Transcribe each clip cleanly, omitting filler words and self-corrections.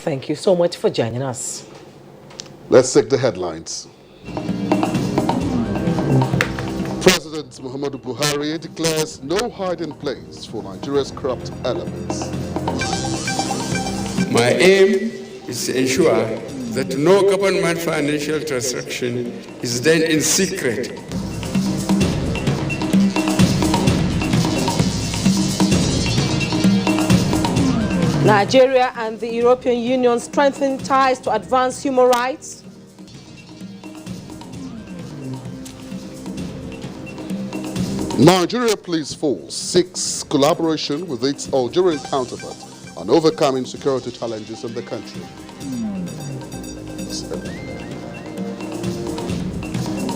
Thank you so much for joining us. Let's take the headlines. President Muhammadu Buhari declares no hiding place for Nigeria's corrupt elements. My aim is to ensure that no government financial transaction is done in secret. Nigeria and the European Union strengthen ties to advance human rights. Nigeria Police Force seeks collaboration with its Algerian counterpart on overcoming security challenges in the country.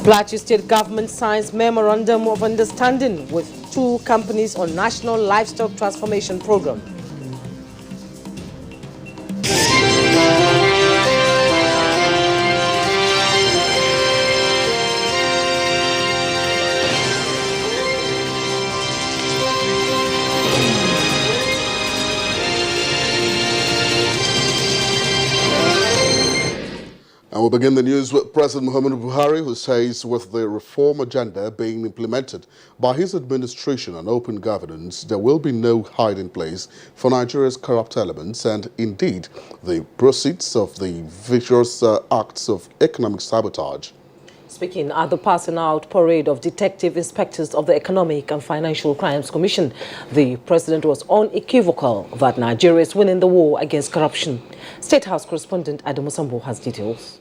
Plateau State government signs memorandum of understanding with 2 companies on National Livestock Transformation Program. And we'll begin the news with President Muhammadu Buhari, who says with the reform agenda being implemented by his administration and open governance, there will be no hiding place for Nigeria's corrupt elements, and indeed the proceeds of the vicious acts of economic sabotage. Speaking at the passing out parade of detective inspectors of the Economic and Financial Crimes Commission, the president was unequivocal that Nigeria is winning the war against corruption. State House correspondent Adamu Sambo has details.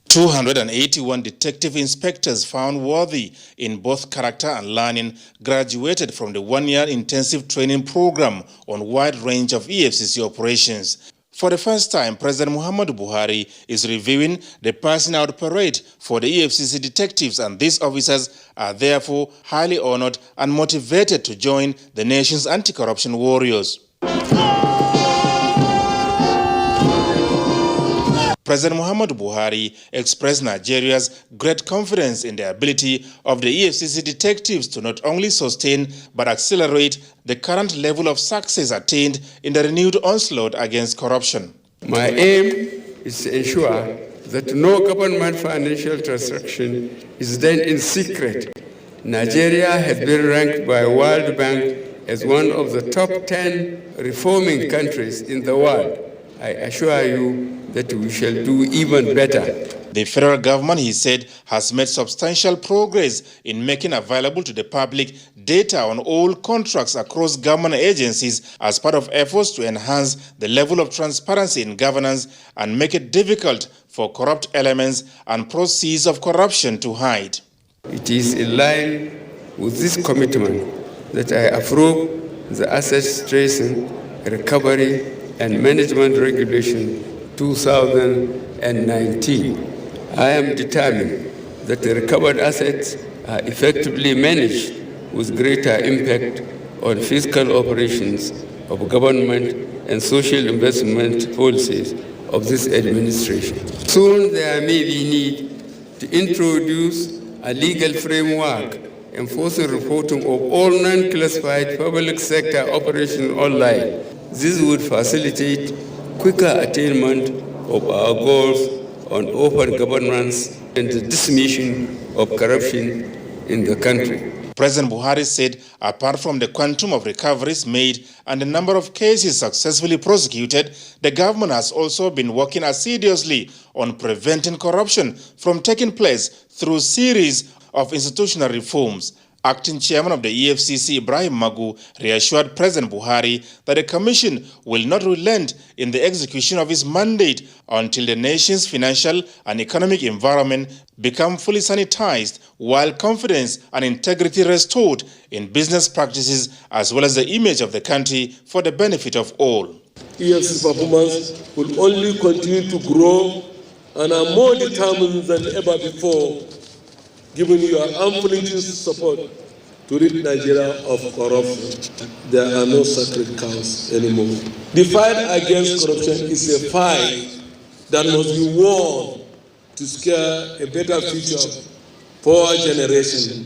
281 detective inspectors found worthy in both character and learning graduated from the 1-year intensive training program on a wide range of EFCC operations. For the first time, President Muhammadu Buhari is reviewing the passing out parade for the EFCC detectives, and these officers are therefore highly honored and motivated to join the nation's anti-corruption warriors. President Muhammadu Buhari expressed Nigeria's great confidence in the ability of the EFCC detectives to not only sustain but accelerate the current level of success attained in the renewed onslaught against corruption. My aim is to ensure that no government financial transaction is done in secret. Nigeria has been ranked by World Bank as one of the top 10 reforming countries in the world. I assure you that we shall do even better. The federal government, he said, has made substantial progress in making available to the public data on all contracts across government agencies as part of efforts to enhance the level of transparency in governance and make it difficult for corrupt elements and proceeds of corruption to hide. It is in line with this commitment that I approve the Assets Tracing, Recovery and Management Regulation 2019. I am determined that the recovered assets are effectively managed with greater impact on fiscal operations of government and social investment policies of this administration. Soon there may be need to introduce a legal framework enforcing reporting of all non-classified public sector operations online. This would facilitate quicker attainment of our goals on open governance and the dismissal of corruption in the country. President Buhari said apart from the quantum of recoveries made and the number of cases successfully prosecuted, the government has also been working assiduously on preventing corruption from taking place through a series of institutional reforms. Acting chairman of the EFCC, Ibrahim Magu, reassured President Buhari that the commission will not relent in the execution of its mandate until the nation's financial and economic environment become fully sanitized, while confidence and integrity restored in business practices as well as the image of the country for the benefit of all. EFCC performance will only continue to grow and are more determined than ever before, given your unflinching support to rid Nigeria of corruption. There are no sacred cows anymore. The fight against corruption is a fight that must be won to secure a better future for our generation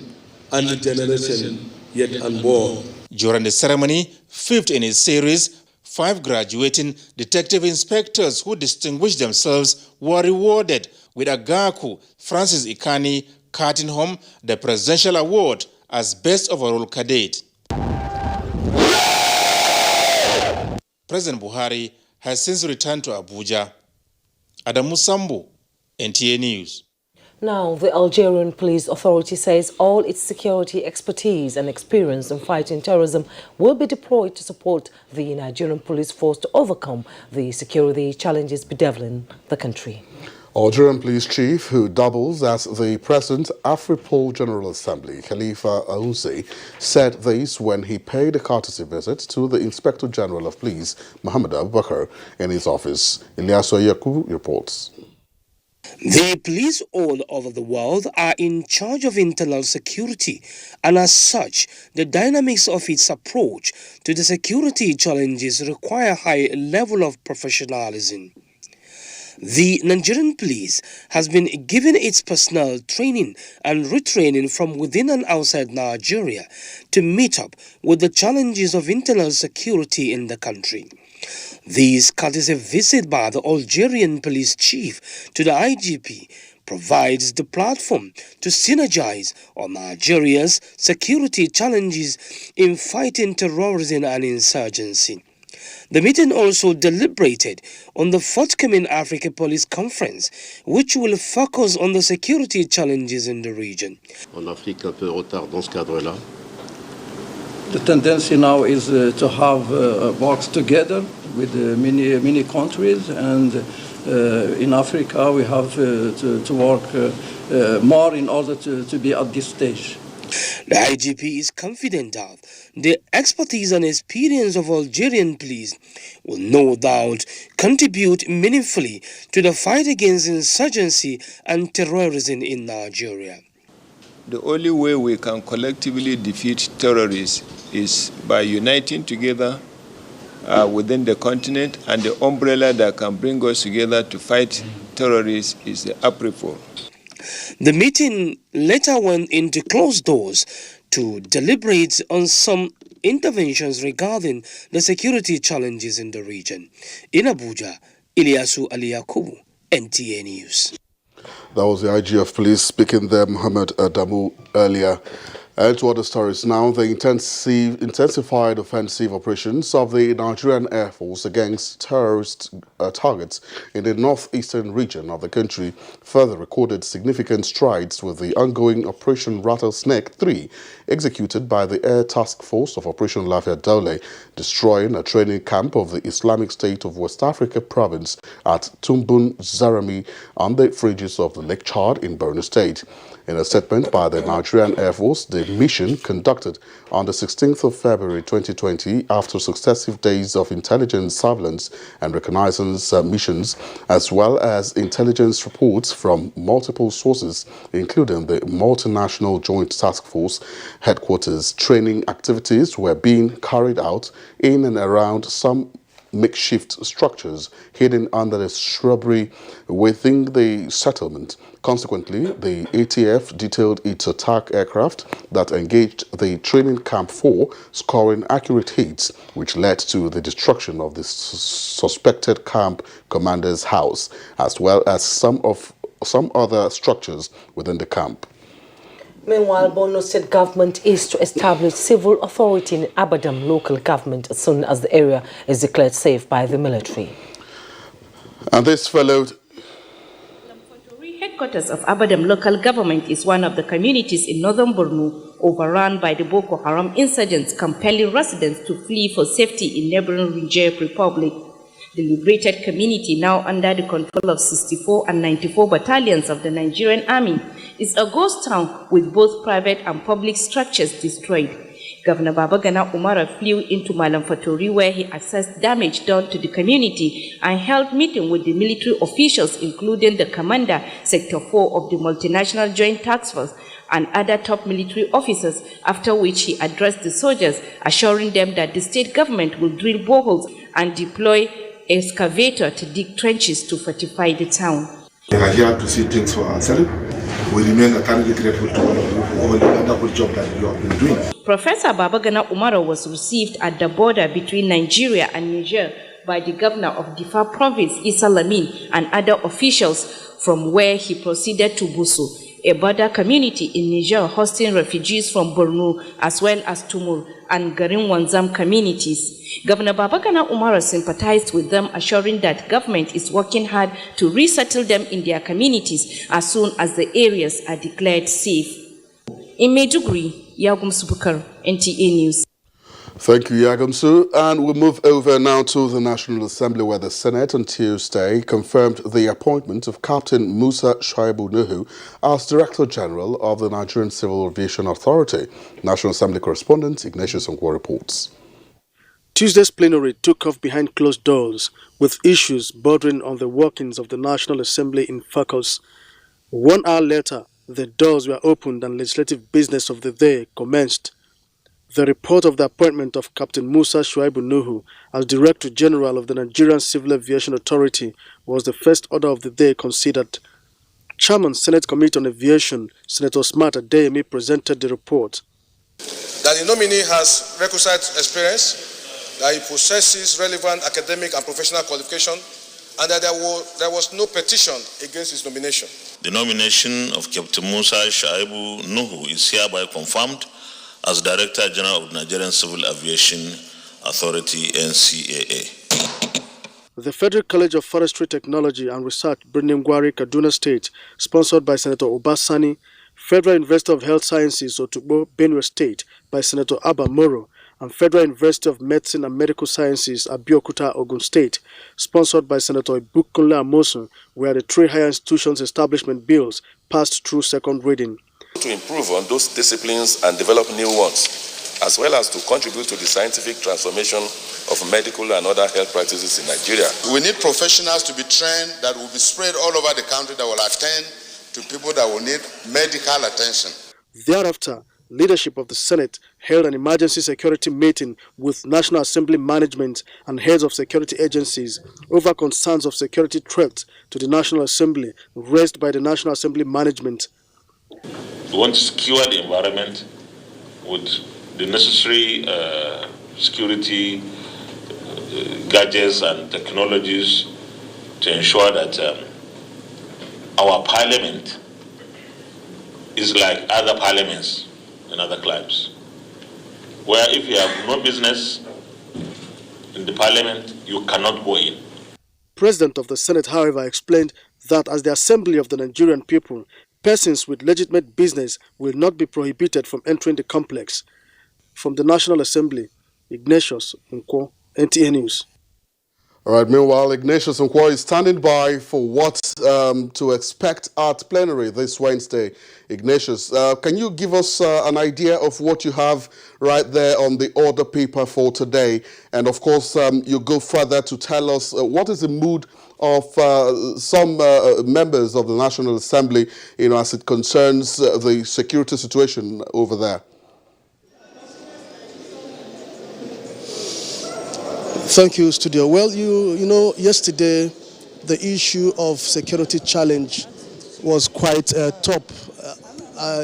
and the generation yet unborn. During the ceremony, fifth in its series, 5 graduating detective inspectors who distinguished themselves were rewarded with Agaku Francis Ikani carting home the Presidential Award as Best Overall Cadet. President Buhari has since returned to Abuja. Adamu Sambu, NTA News. Now, the Algerian Police Authority says all its security expertise and experience in fighting terrorism will be deployed to support the Nigerian police force to overcome the security challenges bedeviling the country. Algerian Police Chief, who doubles as the President Afripol General Assembly, Khalifa Aouzé, said this when he paid a courtesy visit to the Inspector General of Police, Mohamed Abubakar, in his office. Ilyasu Yakubu reports. The police all over the world are in charge of internal security, and as such, the dynamics of its approach to the security challenges require a high level of professionalism. The Nigerian police has been given its personnel training and retraining from within and outside Nigeria to meet up with the challenges of internal security in the country. This courtesy visit by the Algerian police chief to the IGP provides the platform to synergize on Nigeria's security challenges in fighting terrorism and insurgency. The meeting also deliberated on the forthcoming Africa Police Conference, which will focus on the security challenges in the region. En Afrique, un peu de retard dans ce cadre-là. The tendency now is to have works together with many countries, and in Africa we have to work more in order to be at this stage. The IGP is confident that the expertise and experience of Algerian police will no doubt contribute meaningfully to the fight against insurgency and terrorism in Nigeria. The only way we can collectively defeat terrorists is by uniting together within the continent, and the umbrella that can bring us together to fight terrorists is the Afripol. The meeting later went into closed doors to deliberate on some interventions regarding the security challenges in the region. In Abuja, Ilyasu Yakubu, NTA News. That was the IG of Police speaking there, Mohamed Adamu, earlier. And to other stories now, the intensified offensive operations of the Nigerian Air Force against terrorist targets in the northeastern region of the country further recorded significant strides with the ongoing Operation Rattlesnake 3, executed by the Air Task Force of Operation Lafayette Dole, destroying a training camp of the Islamic State of West Africa province at Tumbun Zarami on the fringes of the Lake Chad in Borno State. In a statement by the Nigerian Air Force, the mission conducted on the 16th of February 2020 after successive days of intelligence surveillance and reconnaissance missions, as well as intelligence reports from multiple sources, including the Multinational Joint Task Force headquarters. Training activities were being carried out in and around some makeshift structures hidden under the shrubbery within the settlement. Consequently, the ATF detailed its attack aircraft that engaged the training camp 4, scoring accurate hits, which led to the destruction of the suspected camp commander's house, as well as some other structures within the camp. Meanwhile, Borno State government is to establish civil authority in Abadam local government as soon as the area is declared safe by the military. And this followed. Headquarters of Abadam local government is one of the communities in northern Borno overrun by the Boko Haram insurgents, compelling residents to flee for safety in neighboring Niger Republic. The liberated community, now under the control of 64 and 94 battalions of the Nigerian Army, is a ghost town with both private and public structures destroyed. Governor Babagana Umara flew into Malam Fatori, where he assessed damage done to the community and held meeting with the military officials, including the commander, Sector 4 of the Multinational Joint Task Force, and other top military officers, after which he addressed the soldiers, assuring them that the state government will drill boreholes and deploy excavator to dig trenches to fortify the town. We are here to see things for ourselves. we remain eternally grateful to all of you for all the wonderful job that you have been doing. Professor Babagana Umaro was received at the border between Nigeria and Niger by the governor of Difa province, Issa Lamin, and other officials, from where he proceeded to Busu, a border community in Niger hosting refugees from Borno as well as Tumur and Garin Wanzam communities. Governor Babagana Umaro sympathized with them, assuring that government is working hard to resettle them in their communities as soon as the areas are declared safe. In Maiduguri, Yagum Subukar, NTA News. Thank you, Yagamsu. And we move over now to the National Assembly, where the Senate on Tuesday confirmed the appointment of Captain Musa Shaibu Nuhu as Director General of the Nigerian Civil Aviation Authority. National Assembly correspondent Ignatius Onkwo reports. Tuesday's plenary took off behind closed doors, with issues bordering on the workings of the National Assembly in focus. 1 hour later, the doors were opened and legislative business of the day commenced. The report of the appointment of Captain Musa Shaibu Nuhu as Director General of the Nigerian Civil Aviation Authority was the first order of the day considered. Chairman Senate Committee on Aviation, Senator Smart Adeyemi, presented the report. That the nominee has requisite experience, that he possesses relevant academic and professional qualification, and that there was no petition against his nomination. The nomination of Captain Musa Shaibu Nuhu is hereby confirmed as Director General of the Nigerian Civil Aviation Authority, NCAA. The Federal College of Forestry Technology and Research, Birnin Gwari, Kaduna State, sponsored by Senator Obasani, Federal University of Health Sciences, Otukbo, Benue State, by Senator Abba Moro, and Federal University of Medicine and Medical Sciences, Abeokuta, Ogun State, sponsored by Senator Ibukunle Amosun, where the three higher institutions establishment bills passed through second reading. To improve on those disciplines and develop new ones, as well as to contribute to the scientific transformation of medical and other health practices in Nigeria. We need professionals to be trained that will be spread all over the country that will attend to people that will need medical attention. Thereafter, leadership of the Senate held an emergency security meeting with National Assembly management and heads of security agencies over concerns of security threats to the National Assembly raised by the National Assembly management. We want to secure the environment with the necessary security gadgets and technologies to ensure that our parliament is like other parliaments in other climes, where if you have no business in the parliament, you cannot go in. President of the Senate, however, explained that as the assembly of the Nigerian people, persons with legitimate business will not be prohibited from entering the complex. From the National Assembly, Ignatius Onkwo, NTA News. All right, meanwhile, Ignatius Onkwo is standing by for what to expect at plenary this Wednesday. Ignatius, can you give us an idea of what you have right there on the order paper for today? And of course, you go further to tell us what is the mood of some members of the National Assembly, as it concerns the security situation over there. Thank you, Studio. Well, you know, yesterday the issue of security challenge was quite top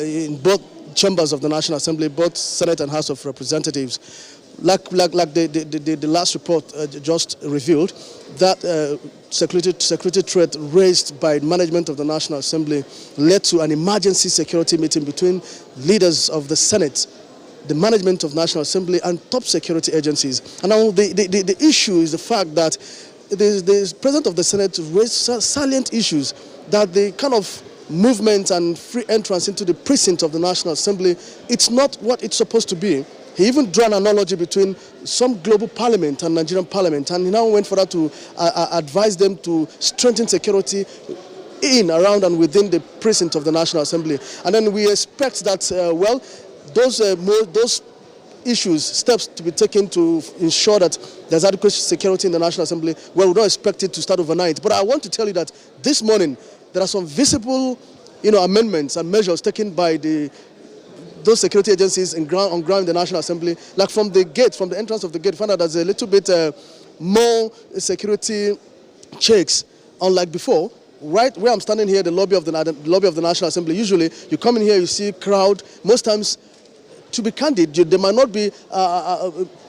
in both chambers of the National Assembly, both Senate and House of Representatives. Like the last report just revealed, that security threat raised by management of the National Assembly led to an emergency security meeting between leaders of the Senate, the management of National Assembly, and top security agencies. And now the issue is the fact that the President of the Senate raised salient issues, that the kind of movement and free entrance into the precinct of the National Assembly, it's not what it's supposed to be. He even drew an analogy between some global parliament and Nigerian parliament, and he now went further to advise them to strengthen security in, around, and within the precinct of the National Assembly. And then we expect that, those issues, steps to be taken to ensure that there's adequate security in the National Assembly. Well, we don't expect it to start overnight. But I want to tell you that this morning, there are some visible, amendments and measures taken by those security agencies on ground in the National Assembly. Like from the gate, from the entrance of the gate, found out there's a little bit more security checks, unlike before. right where I'm standing here, the lobby of the National Assembly, usually you come in here, you see crowd. Most times, to be candid, there might not be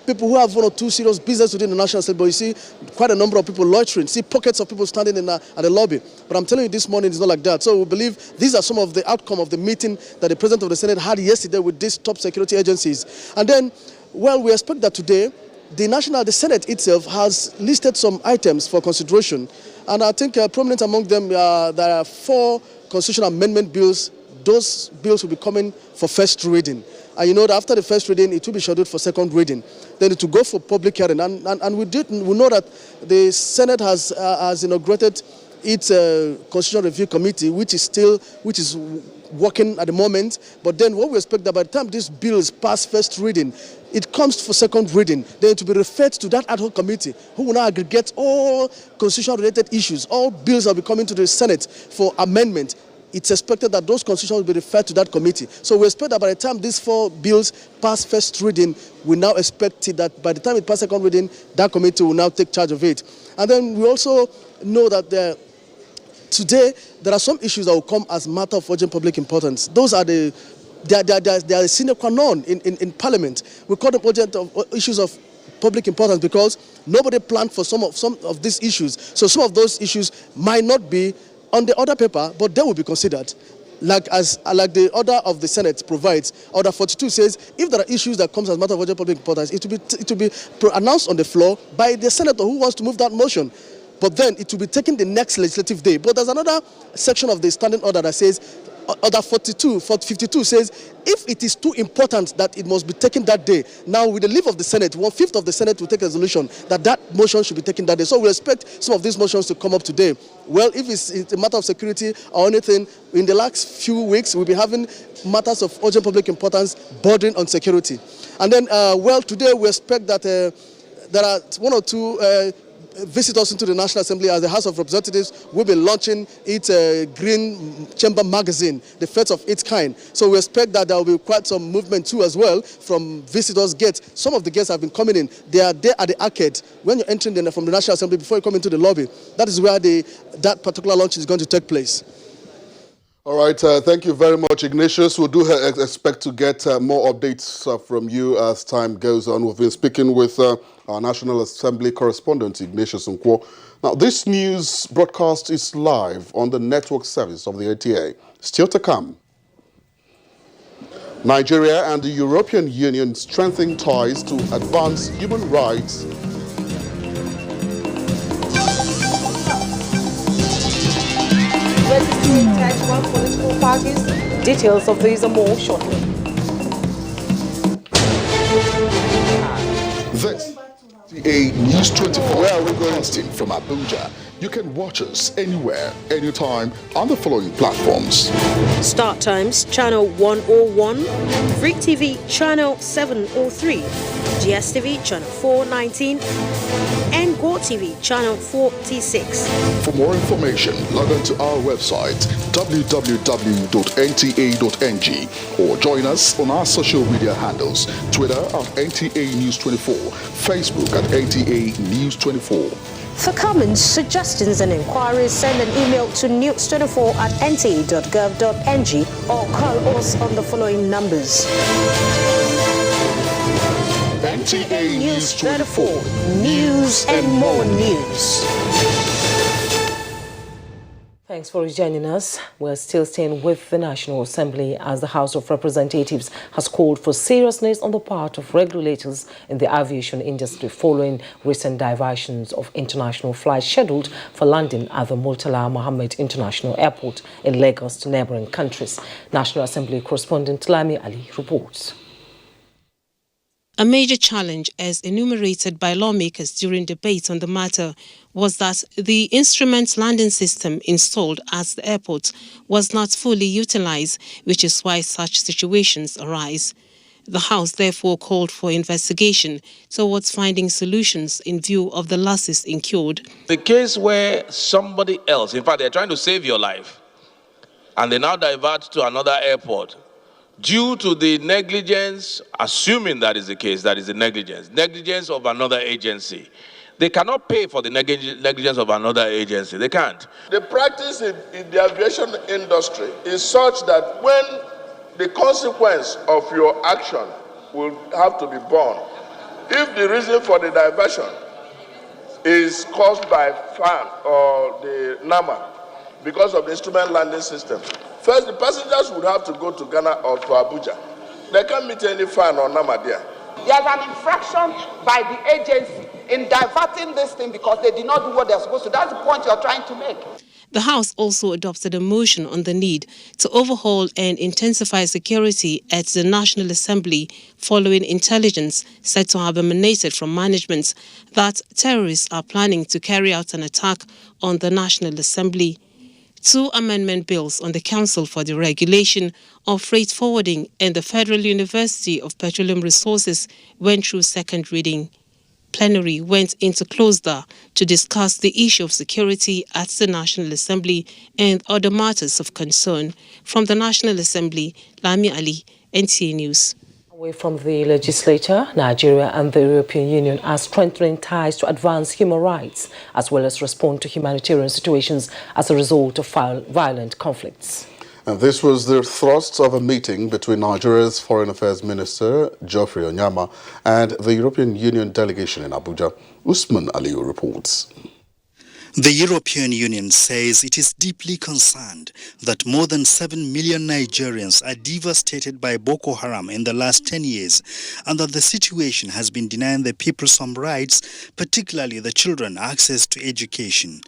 people who have one or two serious business within the National Assembly, but you see quite a number of people loitering, see pockets of people standing at the lobby. But I'm telling you, this morning it's not like that. So we believe these are some of the outcome of the meeting that the President of the Senate had yesterday with these top security agencies. And then, well, we expect that today, the Senate itself has listed some items for consideration. And I think prominent among them, there are 4 constitutional amendment bills. Those bills will be coming for first reading. And you know that after the first reading, it will be scheduled for second reading. Then it will go for public hearing. And we know that the Senate has inaugurated its Constitutional Review Committee, which is working at the moment. But then what we expect that by the time these bills pass first reading, it comes for second reading, then it will be referred to that ad hoc committee who will now aggregate all constitutional-related issues. All bills will be coming to the Senate for amendment. It's expected that those constitutions will be referred to that committee. So we expect that by the time these 4 bills pass first reading, we now expect it that by the time it passes second reading, that committee will now take charge of it. And then we also know that today there are some issues that will come as matter of urgent public importance. Those are they are sine qua non in Parliament. We call them urgent issues of public importance because nobody planned for some of these issues. So some of those issues might not be on the order paper, but they will be considered. Like the order of the Senate provides, Order 42 says if there are issues that comes as matter of urgent public importance, it will be announced on the floor by the senator who wants to move that motion. But then it will be taken the next legislative day. But there's another section of the standing order that says, Order 52 says, if it is too important that it must be taken that day, now with the leave of the Senate, 1/5 of the Senate will take a resolution that motion should be taken that day. So we expect some of these motions to come up today. Well, if it's a matter of security or anything, in the last few weeks, we'll be having matters of urgent public importance bordering on security. And then, well, today we expect that there are 1 or 2 visitors into the National Assembly as the House of Representatives will be launching its Green Chamber magazine, the first of its kind. So we expect that there will be quite some movement too as well from visitors' gates. Some of the guests have been coming in. They are there at the arcade. When you're entering from the National Assembly, before you come into the lobby, that is where that particular launch is going to take place. All right, thank you very much, Ignatius. We do expect to get more updates from you as time goes on. We've been speaking with our National Assembly correspondent, Ignatius Nkwo. Now, this news broadcast is live on the network service of the NTA. Still to come. Nigeria and the European Union strengthen ties to advance human rights. Registering tax one political parties. Details of these are more shortly. This is News 24. Where are we going? From Abuja. You can watch us anywhere, anytime on the following platforms. Start Times Channel 101, Freak TV Channel 703, GSTV Channel 419, and Go TV Channel 46. For more information, log on to our website www.nta.ng or join us on our social media handles: Twitter at NTA News 24, Facebook at NTA News 24. For comments, suggestions and inquiries, send an email to news24@nta.gov.ng or call us on the following numbers. NTA News 24. News and more news. Thanks for joining us. We're still staying with the National Assembly as the House of Representatives has called for seriousness on the part of regulators in the aviation industry following recent diversions of international flights scheduled for landing at the Murtala Mohammed International Airport in Lagos to neighboring countries. National Assembly correspondent Lami Ali reports. A major challenge, as enumerated by lawmakers during debate on the matter, was that the instrument landing system installed at the airport was not fully utilized, which is why such situations arise. The House therefore called for investigation towards finding solutions in view of the losses incurred. The case where somebody else, in fact, they're trying to save your life, and they now divert to another airport, due to the negligence, assuming that is the case, that is the negligence of another agency, They cannot pay for the negligence of another agency. They can't. The practice in the aviation industry is such that when the consequence of your action will have to be borne, if the reason for the diversion is caused by FAN or the NAMA because of the instrument landing system, first the passengers would have to go to Ghana or to Abuja. They can't meet any FAN or NAMA there. There's an infraction by the agency in diverting this thing because they did not do what they're supposed to. That's the point you're trying to make. The House also adopted a motion on the need to overhaul and intensify security at the National Assembly following intelligence said to have emanated from management that terrorists are planning to carry out an attack on the National Assembly. 2 amendment bills on the Council for the Regulation of Freight Forwarding and the Federal University of Petroleum Resources went through second reading. Plenary went into closed door to discuss the issue of security at the National Assembly and other matters of concern. From the National Assembly, Lami Ali, NTA News. Away from the legislature, Nigeria and the European Union are strengthening ties to advance human rights as well as respond to humanitarian situations as a result of violent conflicts. And this was the thrust of a meeting between Nigeria's Foreign Affairs Minister, Geoffrey Onyama, and the European Union delegation in Abuja. Usman Aliyu reports. The European Union says it is deeply concerned that more than 7 million Nigerians are devastated by Boko Haram in the last 10 years and that the situation has been denying the people some rights, particularly the children, access to education.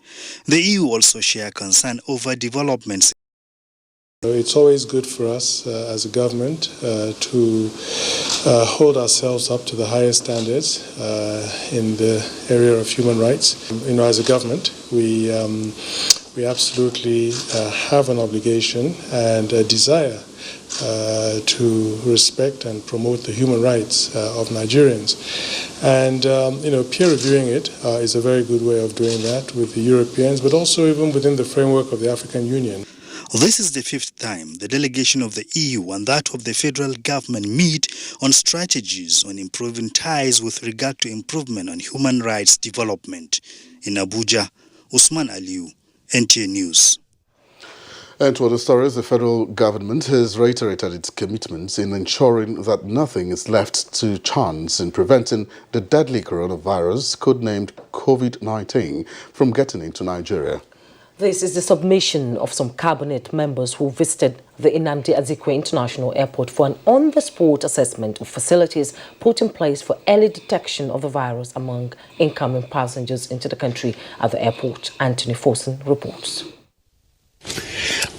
The EU also share concern over developments. It's always good for us as a government to hold ourselves up to the highest standards in the area of human rights. As a government, we absolutely have an obligation and a desire to respect and promote the human rights of Nigerians. And, peer reviewing it is a very good way of doing that with the Europeans, but also even within the framework of the African Union. This is the 5th time the delegation of the EU and that of the federal government meet on strategies on improving ties with regard to improvement on human rights development. In Abuja, Usman Aliyu, NTA News. And to other stories, the federal government has reiterated its commitments in ensuring that nothing is left to chance in preventing the deadly coronavirus, codenamed COVID-19, from getting into Nigeria. This is the submission of some cabinet members who visited the Nnamdi Azikiwe International Airport for an on-the-spot assessment of facilities put in place for early detection of the virus among incoming passengers into the country at the airport. Anthony Fosun reports.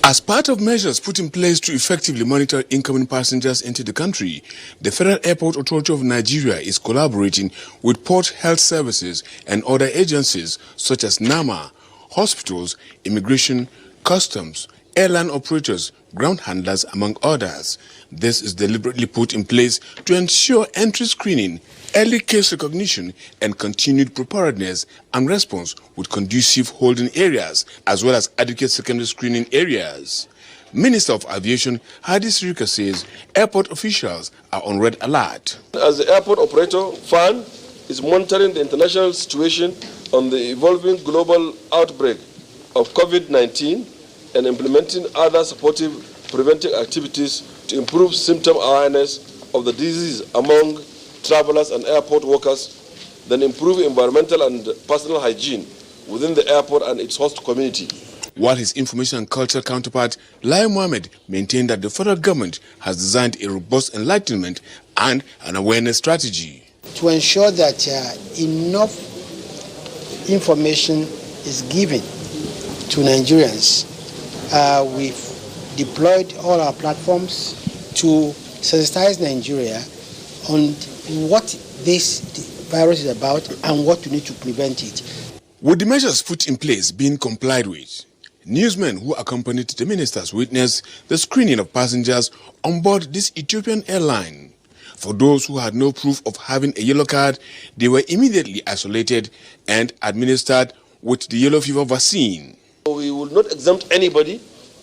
As part of measures put in place to effectively monitor incoming passengers into the country, the Federal Airport Authority of Nigeria is collaborating with Port Health Services and other agencies such as NAMA, hospitals, immigration, customs, airline operators, ground handlers, among others. This is deliberately put in place to ensure entry screening, early case recognition, and continued preparedness and response with conducive holding areas, as well as adequate secondary screening areas. Minister of Aviation Hadi Sirika says airport officials are on red alert. As the airport operator, FAN is monitoring the international situation on the evolving global outbreak of COVID-19 and implementing other supportive preventive activities to improve symptom awareness of the disease among travelers and airport workers, then improve environmental and personal hygiene within the airport and its host community. While his information and culture counterpart, Lai Mohammed, maintained that the federal government has designed a robust enlightenment and an awareness strategy to ensure that enough information is given to Nigerians. We've deployed all our platforms to sensitize Nigeria on what this virus is about and what we need to prevent it. With the measures put in place being complied with, newsmen who accompanied the ministers witnessed the screening of passengers on board this Ethiopian airline. For those who had no proof of having a yellow card, they were immediately isolated and administered with the yellow fever vaccine. We will not exempt anybody.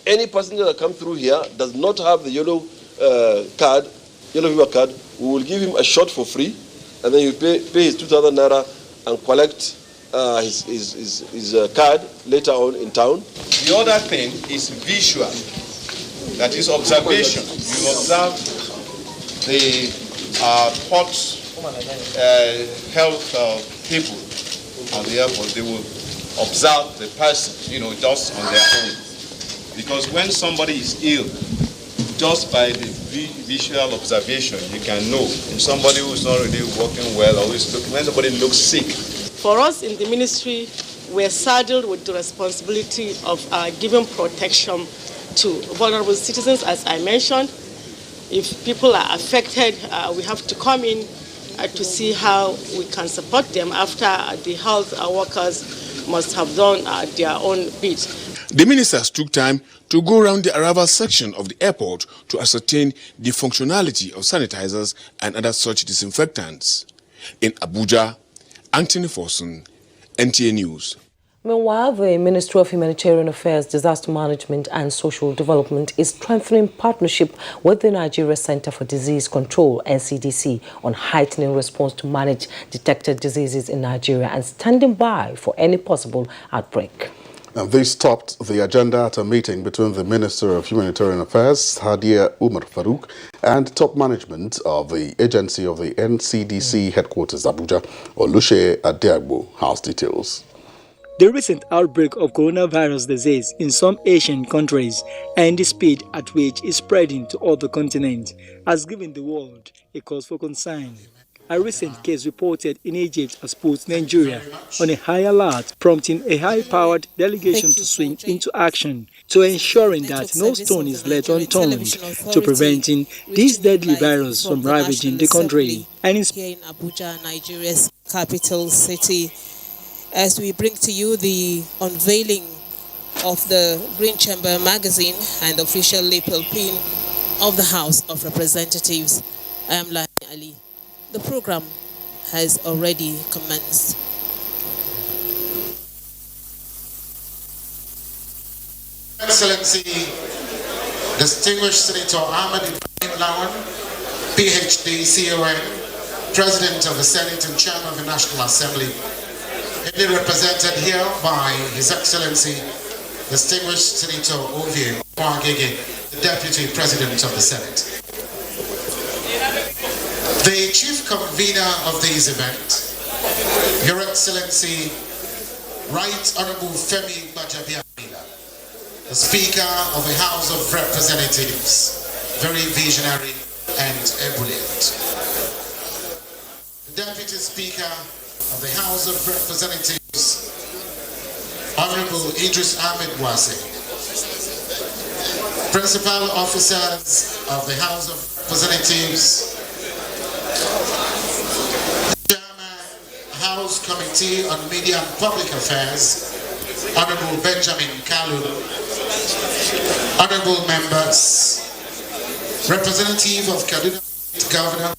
Any passenger that comes through here does not have the yellow fever card. We will give him a shot for free, and then you pay his 2,000 naira and collect his card later on in town. The other thing is visual, that is observation. You observe the port health people at the airport. They will observe the person, just on their own. Because when somebody is ill, just by the visual observation, you can know if somebody who's not really working well or is looking, when somebody looks sick. For us in the ministry, we're saddled with the responsibility of giving protection to vulnerable citizens, as I mentioned. If people are affected, we have to come in to see how we can support them after the health workers must have done their own bit. The ministers took time to go around the arrival section of the airport to ascertain the functionality of sanitizers and other such disinfectants. In Abuja, Anthony Forson, NTA News. Meanwhile, the Ministry of Humanitarian Affairs, Disaster Management and Social Development is strengthening partnership with the Nigeria Center for Disease Control, NCDC, on heightening response to manage detected diseases in Nigeria and standing by for any possible outbreak. And this topped the agenda at a meeting between the Minister of Humanitarian Affairs, Hadia Umar Farouk, and top management of the agency of the NCDC headquarters, Abuja. Olushe Adeagbo has details. The recent outbreak of coronavirus disease in some Asian countries and the speed at which it's spreading to other continents has given the world a cause for concern. A recent case reported in Egypt has put Nigeria on a high alert, prompting a high-powered delegation to swing into action to ensuring that no stone is left unturned to preventing this deadly virus from ravaging the country. And here in Abuja, Nigeria's capital city, as we bring to you the unveiling of the Green Chamber magazine and official lapel pin of the House of Representatives. I am Lani Ali. The program has already commenced. Excellency, Distinguished Senator Ahmed Ibrahim Lawan, PhD, CON, President of the Senate and Chairman of the National Assembly, ably represented here by His Excellency, Distinguished Senator Ovie Okwagege, the Deputy President of the Senate. The Chief Convener of this event, Your Excellency, Right Honorable Femi Gbajabiamila, the Speaker of the House of Representatives, very visionary and ebullient. The Deputy Speaker of the House of Representatives, Honorable Idris Ahmed Wase, Principal Officers of the House of Representatives, Chairman, House Committee on Media and Public Affairs, Honorable Benjamin Kalu, Honorable Members, Representative of Kaduna Governor,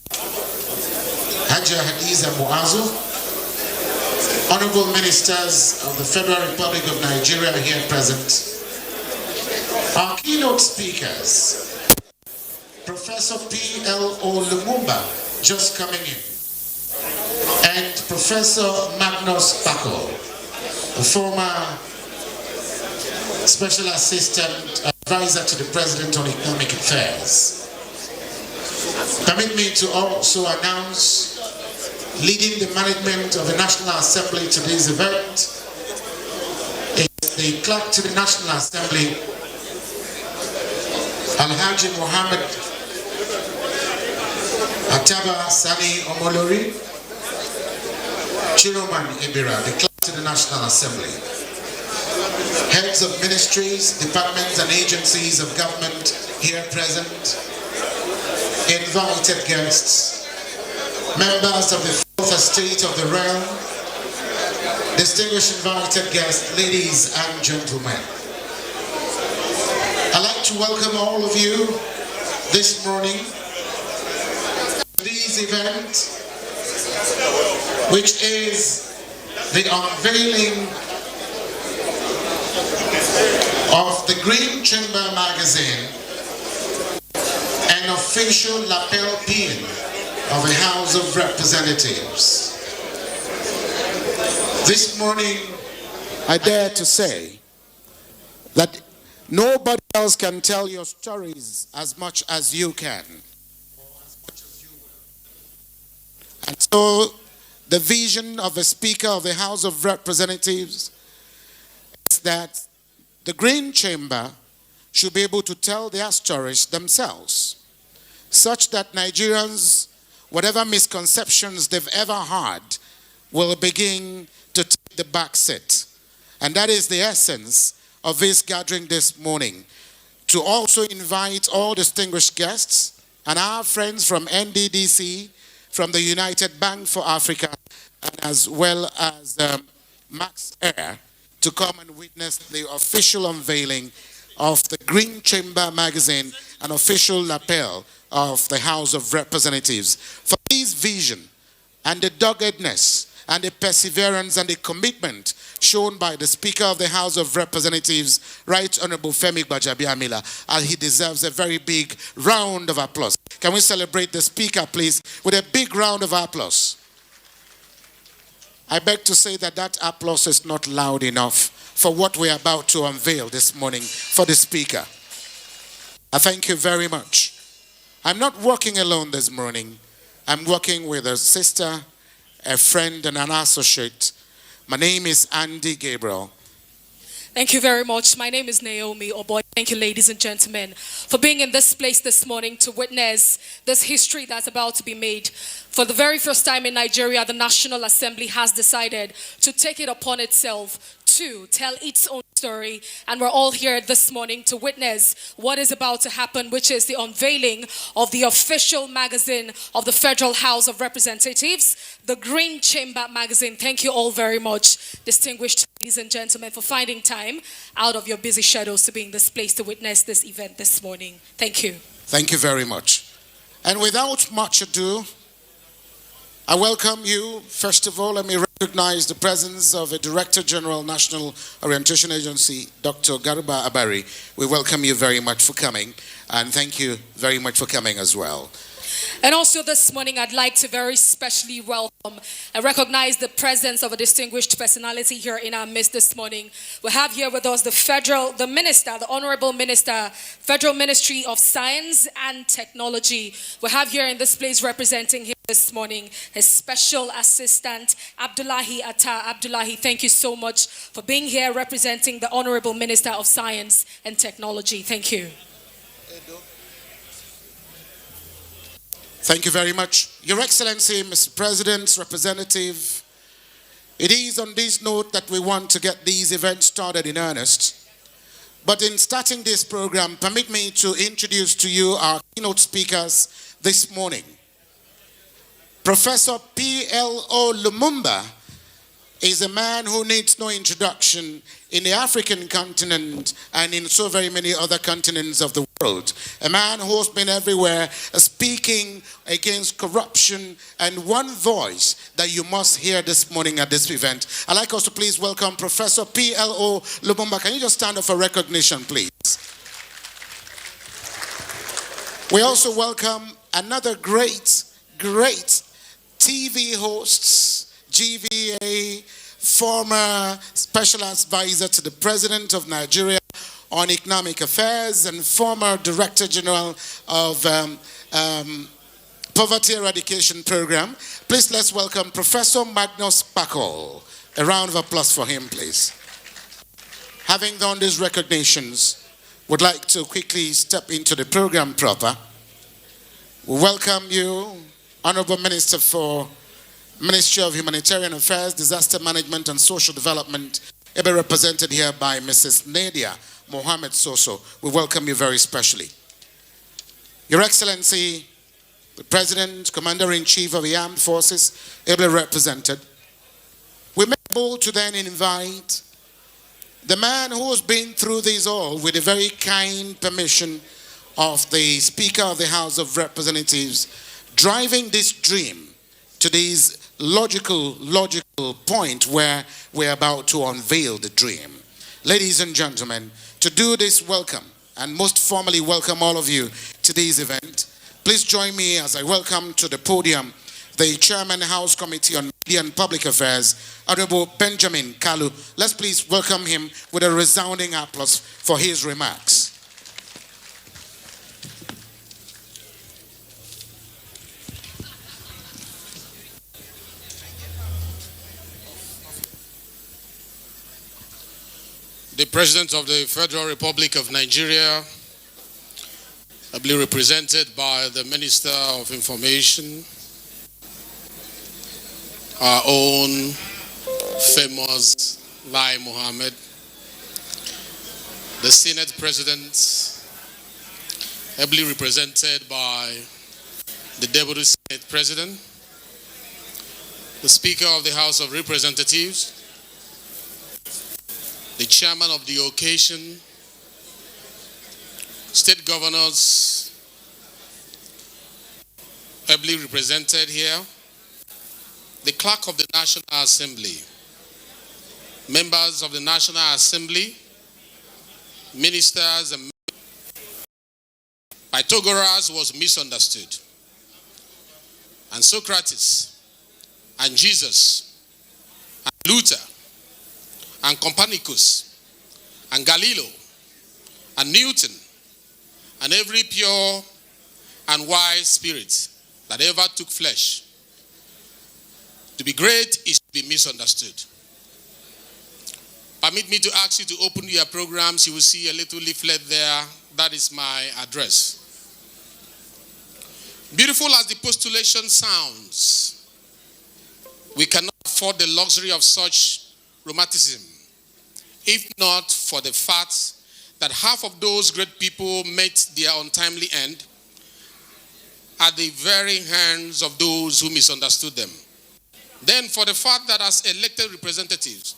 Hajia Hadiza Muazu, Honorable Ministers of the Federal Republic of Nigeria here present, our keynote speakers, Professor P.L.O. Lumumba, just coming in, and Professor Magnus Bacco, a former Special Assistant Advisor to the President on Economic Affairs. Permit me to also announce, leading the management of the National Assembly to this event, is the Clerk to the National Assembly, Alhaji Mohammed Ataba Sani Omolori, Chiroman Ibira, the Clerk to the National Assembly. Heads of ministries, departments and agencies of government here present, invited guests, members of the Fourth Estate of the Realm, distinguished invited guests, ladies and gentlemen. I'd like to welcome all of you this morning to this event, which is the unveiling of the Green Chamber magazine, an official lapel pin of the House of Representatives. This morning, I dare to say that nobody else can tell your stories as much as you can. And so, the vision of the Speaker of the House of Representatives is that the Green Chamber should be able to tell their stories themselves, such that Nigerians, whatever misconceptions they've ever had, will begin to take the back seat. And that is the essence of this gathering this morning, to also invite all distinguished guests and our friends from NDDC, from the United Bank for Africa, and as well as Max Air, to come and witness the official unveiling of the Green Chamber magazine, an official lapel of the House of Representatives. For this vision and the doggedness and the perseverance and the commitment shown by the Speaker of the House of Representatives, Right Honorable Femi Gbajabiamila, and he deserves a very big round of applause. Can we celebrate the Speaker, please, with a big round of applause? I beg to say that that applause is not loud enough for what we are about to unveil this morning for the Speaker. I thank you very much. I'm not working alone this morning. I'm working with a sister, a friend, and an associate. My name is Andy Gabriel. Thank you very much. My name is Naomi Oboy. Thank you, ladies and gentlemen, for being in this place this morning to witness this history that's about to be made. For the very first time in Nigeria, the National Assembly has decided to take it upon itself to tell its own story, and we're all here this morning to witness what is about to happen, which is the unveiling of the official magazine of the Federal House of Representatives, the Green Chamber magazine. Thank you all very much, distinguished ladies and gentlemen, for finding time out of your busy schedules to be in this place to witness this event this morning. Thank you. Thank you very much. And without much ado, I welcome you. First of all, let me recognize the presence of a Director General, National Orientation Agency, Dr. Garuba Abari. We welcome you very much for coming, and thank you very much for coming as well. And also this morning, I'd like to very specially welcome and recognize the presence of a distinguished personality here in our midst this morning. We have here with us the Minister, the Honorable Minister, Federal Ministry of Science and Technology. We have here in this place representing him this morning, his Special Assistant, Abdullahi Atta. Abdullahi, thank you so much for being here representing the Honorable Minister of Science and Technology. Thank you. Thank you very much. Your Excellency, Mr. President's representative, it is on this note that we want to get these events started in earnest. But in starting this program, permit me to introduce to you our keynote speakers this morning. Professor P.L.O. Lumumba is a man who needs no introduction in the African continent and in so very many other continents of the world. A man who has been everywhere speaking against corruption, and one voice that you must hear this morning at this event. I'd like us to please welcome Professor P.L.O. Lumumba. Can you just stand up for recognition, please? We also welcome another great TV hosts, GVA, former special advisor to the President of Nigeria on Economic Affairs and former Director General of Poverty Eradication Program. Please let's welcome Professor Magnus Pakol. A round of applause for him, please. Having done these recognitions, would like to quickly step into the program proper. We welcome you, Honorable Minister for Ministry of Humanitarian Affairs, Disaster Management and Social Development, ever represented here by Mrs. Nadia Mohammed Soso. We welcome you very specially. Your Excellency, the President, Commander-in-Chief of the Armed Forces, ably represented. We may be able to then invite the man who has been through this all with the very kind permission of the Speaker of the House of Representatives, driving this dream to this logical point where we're about to unveil the dream. Ladies and gentlemen, to do this welcome and most formally welcome all of you to this event, please join me as I welcome to the podium the Chairman House Committee on Media Media and Public Affairs, Honorable Benjamin Kalu. Let's please welcome him with a resounding applause for his remarks. The President of the Federal Republic of Nigeria, ably represented by the Minister of Information, our own famous Lai Mohammed, the Senate President, ably represented by the Deputy Senate President, the Speaker of the House of Representatives, the Chairman of the occasion, State Governors, ably represented here, the Clerk of the National Assembly, members of the National Assembly, ministers, and Pythagoras was misunderstood, and Socrates, and Jesus, and Luther, and Copernicus, and Galileo, and Newton, and every pure and wise spirit that ever took flesh. To be great is to be misunderstood. Permit me to ask you to open your programs. You will see a little leaflet there. That is my address. Beautiful as the postulation sounds, we cannot afford the luxury of such romanticism, if not for the fact that half of those great people met their untimely end at the very hands of those who misunderstood them. Then for the fact that as elected representatives,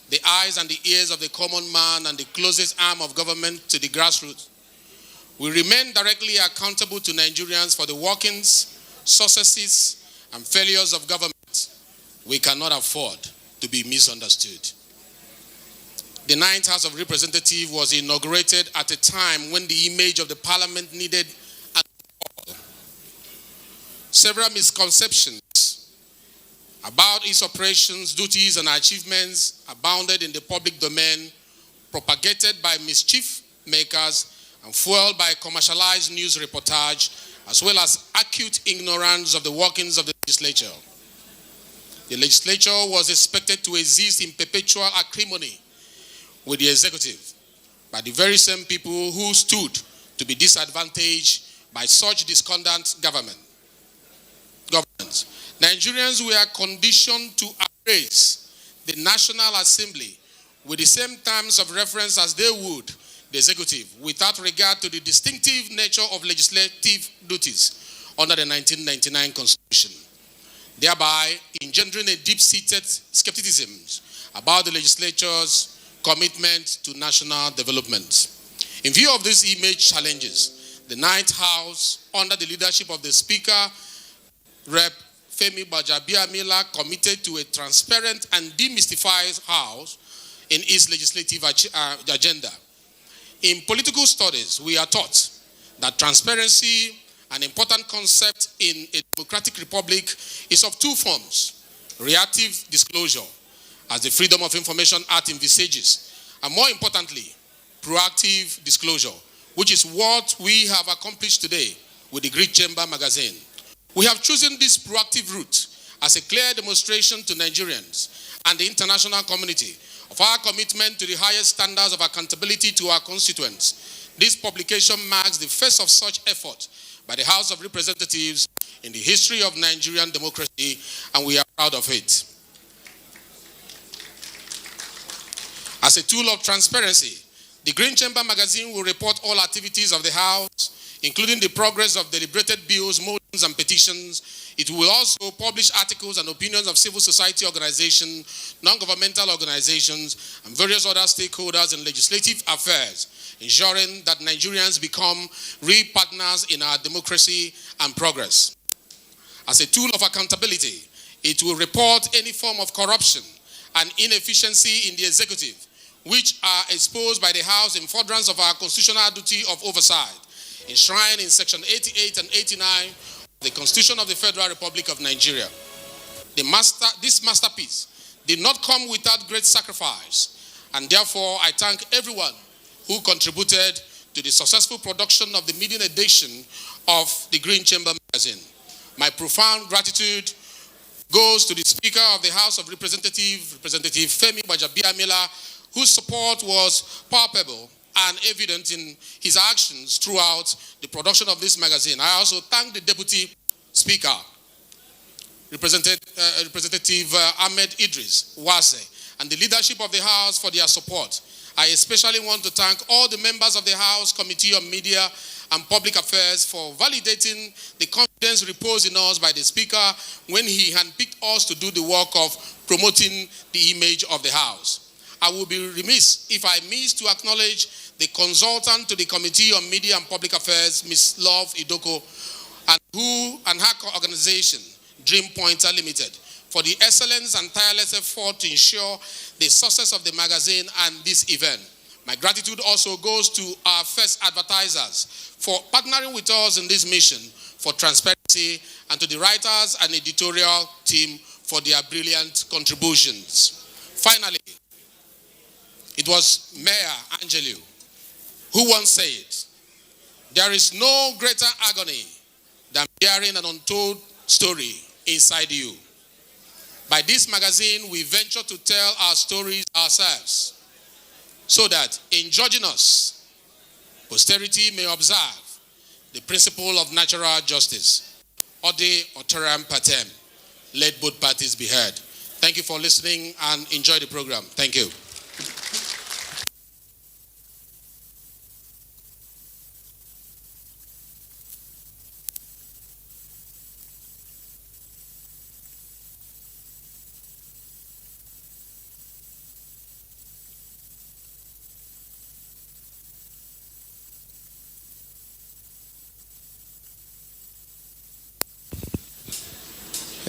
the eyes and the ears of the common man and the closest arm of government to the grassroots, we remain directly accountable to Nigerians for the workings, successes, and failures of government. We cannot afford to be misunderstood. The 9th House of Representatives was inaugurated at a time when the image of the Parliament needed an overhaul. Several misconceptions about its operations, duties, and achievements abounded in the public domain, propagated by mischief makers and fueled by commercialized news reportage, as well as acute ignorance of the workings of the legislature. The legislature was expected to exist in perpetual acrimony with the executive by the very same people who stood to be disadvantaged by such discordant governance. Nigerians were conditioned to embrace the National Assembly with the same terms of reference as they would the executive, without regard to the distinctive nature of legislative duties under the 1999 Constitution, thereby engendering a deep-seated skepticism about the legislature's commitment to national development. In view of these image challenges, the 9th House, under the leadership of the Speaker, Rep. Femi Gbajabiamila, committed to a transparent and demystified House in its legislative agenda. In political studies, we are taught that transparency, an important concept in a democratic republic, is of two forms: reactive disclosure, as the Freedom of Information Act envisages, and more importantly, proactive disclosure, which is what we have accomplished today with the Greek Chamber magazine. We have chosen this proactive route as a clear demonstration to Nigerians and the international community of our commitment to the highest standards of accountability to our constituents. This publication marks the first of such effort by the House of Representatives in the history of Nigerian democracy, and we are proud of it. As a tool of transparency, the Green Chamber magazine will report all activities of the House, including the progress of deliberated bills, motions, and petitions. It will also publish articles and opinions of civil society organizations, non-governmental organizations, and various other stakeholders in legislative affairs, ensuring that Nigerians become real partners in our democracy and progress. As a tool of accountability, it will report any form of corruption and inefficiency in the executive, which are exposed by the House in furtherance of our constitutional duty of oversight, enshrined in Section 88 and 89 of the Constitution of the Federal Republic of Nigeria. This masterpiece did not come without great sacrifice, and therefore I thank everyone who contributed to the successful production of the maiden edition of the Green Chamber magazine. My profound gratitude goes to the Speaker of the House of Representatives, Representative Femi Gbajabiamila, whose support was palpable and evident in his actions throughout the production of this magazine. I also thank the Deputy Speaker, Representative Ahmed Idris Wase, and the leadership of the House for their support. I especially want to thank all the members of the House Committee on Media and Public Affairs for validating the confidence reposed in us by the Speaker when he handpicked us to do the work of promoting the image of the House. I will be remiss if I miss to acknowledge the consultant to the Committee on Media and Public Affairs, Ms. Love Idoko, and her organization, Dream Pointer Limited, for the excellence and tireless effort to ensure the success of the magazine and this event. My gratitude also goes to our first advertisers for partnering with us in this mission for transparency, and to the writers and editorial team for their brilliant contributions. Finally, it was Mayor Angelou who once said, "There is no greater agony than bearing an untold story inside you." By this magazine, we venture to tell our stories ourselves, so that in judging us, posterity may observe the principle of natural justice. Ode oteram patem. Let both parties be heard. Thank you for listening and enjoy the program. Thank you.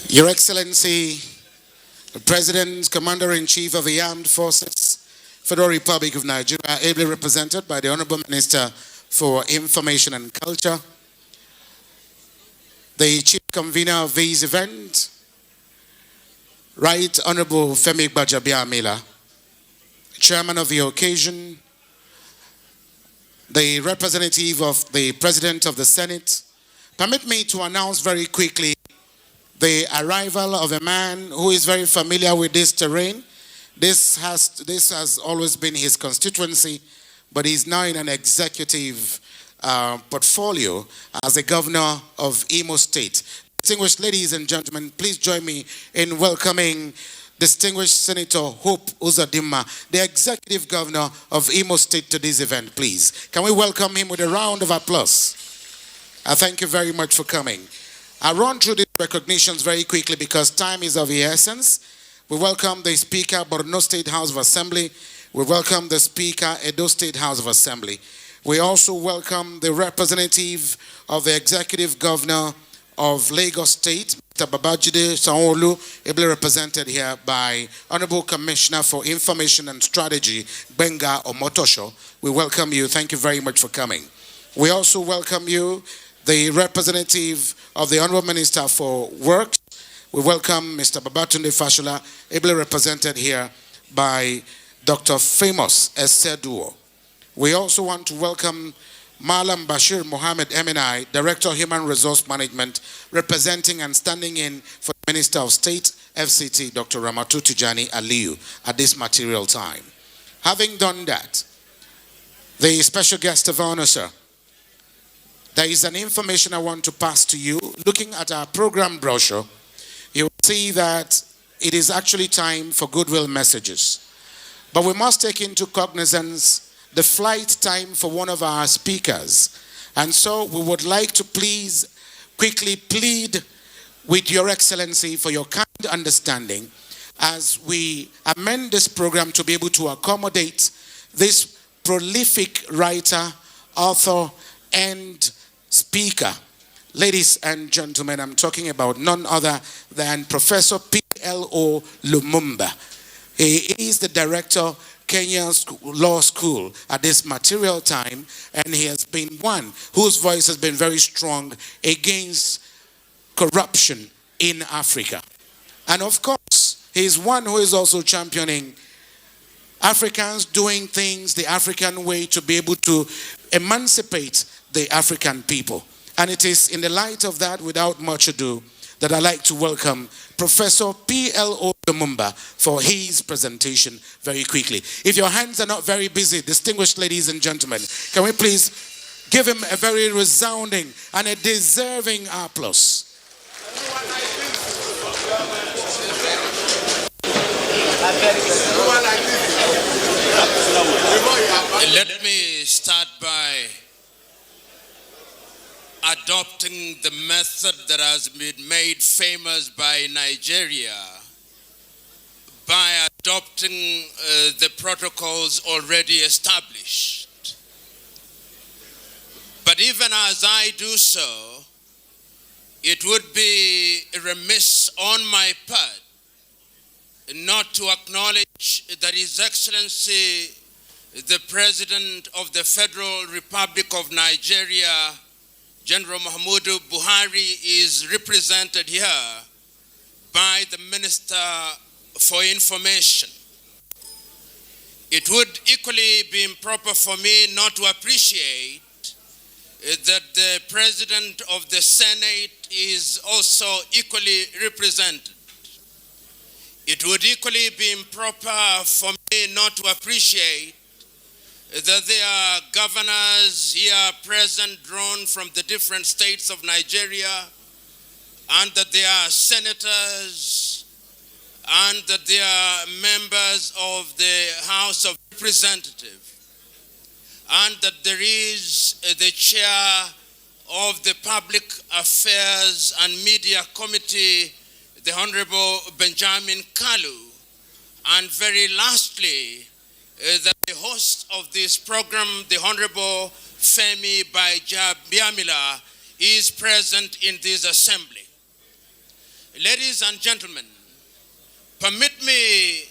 Your Excellency, the President, Commander-in-Chief of the Armed Forces, Federal Republic of Nigeria, ably represented by the Honorable Minister for Information and Culture, the Chief Convener of this event, Right Honorable Femi Gbajabiamila, Chairman of the occasion, the representative of the President of the Senate. Permit me to announce very quickly the arrival of a man who is very familiar with this terrain. This has always been his constituency, but he's now in an executive portfolio as the governor of Imo State. Distinguished ladies and gentlemen, please join me in welcoming distinguished Senator Hope Uzodimma, the executive governor of Imo State, to this event, please. Can we welcome him with a round of applause? Thank you very much for coming. I'll run through these recognitions very quickly because time is of the essence. We welcome the Speaker, Borno State House of Assembly. We welcome the Speaker, Edo State House of Assembly. We also welcome the representative of the Executive Governor of Lagos State, Mr. Babajide Sanwo-Olu, ably represented here by Honorable Commissioner for Information and Strategy, Gbenga Omotosho. We welcome you. Thank you very much for coming. We also welcome you, the representative of the Honorable Minister for Works. We welcome Mr. Babatunde Fashola, ably represented here by Dr. Famous Eseduo. We also want to welcome Malam Bashir Mohammed MNI, Director of Human Resource Management, representing and standing in for the Minister of State, FCT, Dr. Ramatu Tijani Aliyu, at this material time. Having done that, the special guest of honor, sir, there is an information I want to pass to you. Looking at our program brochure, you will see that it is actually time for goodwill messages. But we must take into cognizance the flight time for one of our speakers. And so we would like to please quickly plead with Your Excellency for your kind understanding as we amend this program to be able to accommodate this prolific writer, author, and speaker. Ladies and gentlemen, I'm talking about none other than Professor P.L.O. Lumumba. He is the director Kenya Law School at this material time, and he has been one whose voice has been very strong against corruption in Africa. And of course, he is one who is also championing Africans doing things the African way to be able to emancipate the African people. And it is in the light of that, without much ado, that I'd like to welcome Professor P.L.O. Lumumba for his presentation very quickly. If your hands are not very busy, distinguished ladies and gentlemen, can we please give him a very resounding and a deserving applause. Let me start by adopting the method that has been made famous by Nigeria, by adopting the protocols already established. But even as I do so, it would be remiss on my part not to acknowledge that His Excellency, the President of the Federal Republic of Nigeria, General Muhammadu Buhari, is represented here by the Minister for Information. It would equally be improper for me not to appreciate that the President of the Senate is also equally represented. It would equally be improper for me not to appreciate that there are governors here present drawn from the different states of Nigeria, and that there are senators, and that there are members of the House of Representatives, and that there is the chair of the Public Affairs and Media Committee, the Honorable Benjamin Kalu, and very lastly, that the host of this program, the Honorable Femi Gbajabiamila, is present in this assembly. Ladies and gentlemen, permit me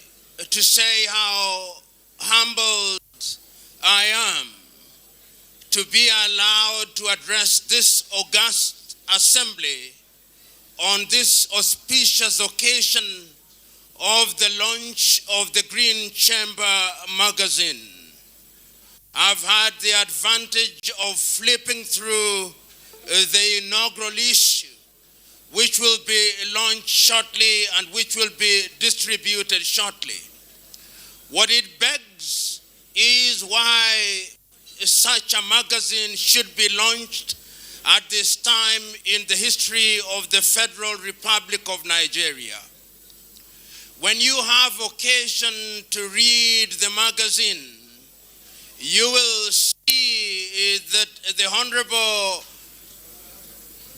to say how humbled I am to be allowed to address this august assembly on this auspicious occasion of the launch of the Green Chamber magazine. I've had the advantage of flipping through the inaugural issue, which will be launched shortly and which will be distributed shortly. What it begs is why such a magazine should be launched at this time in the history of the Federal Republic of Nigeria. When you have occasion to read the magazine, you will see that the Honorable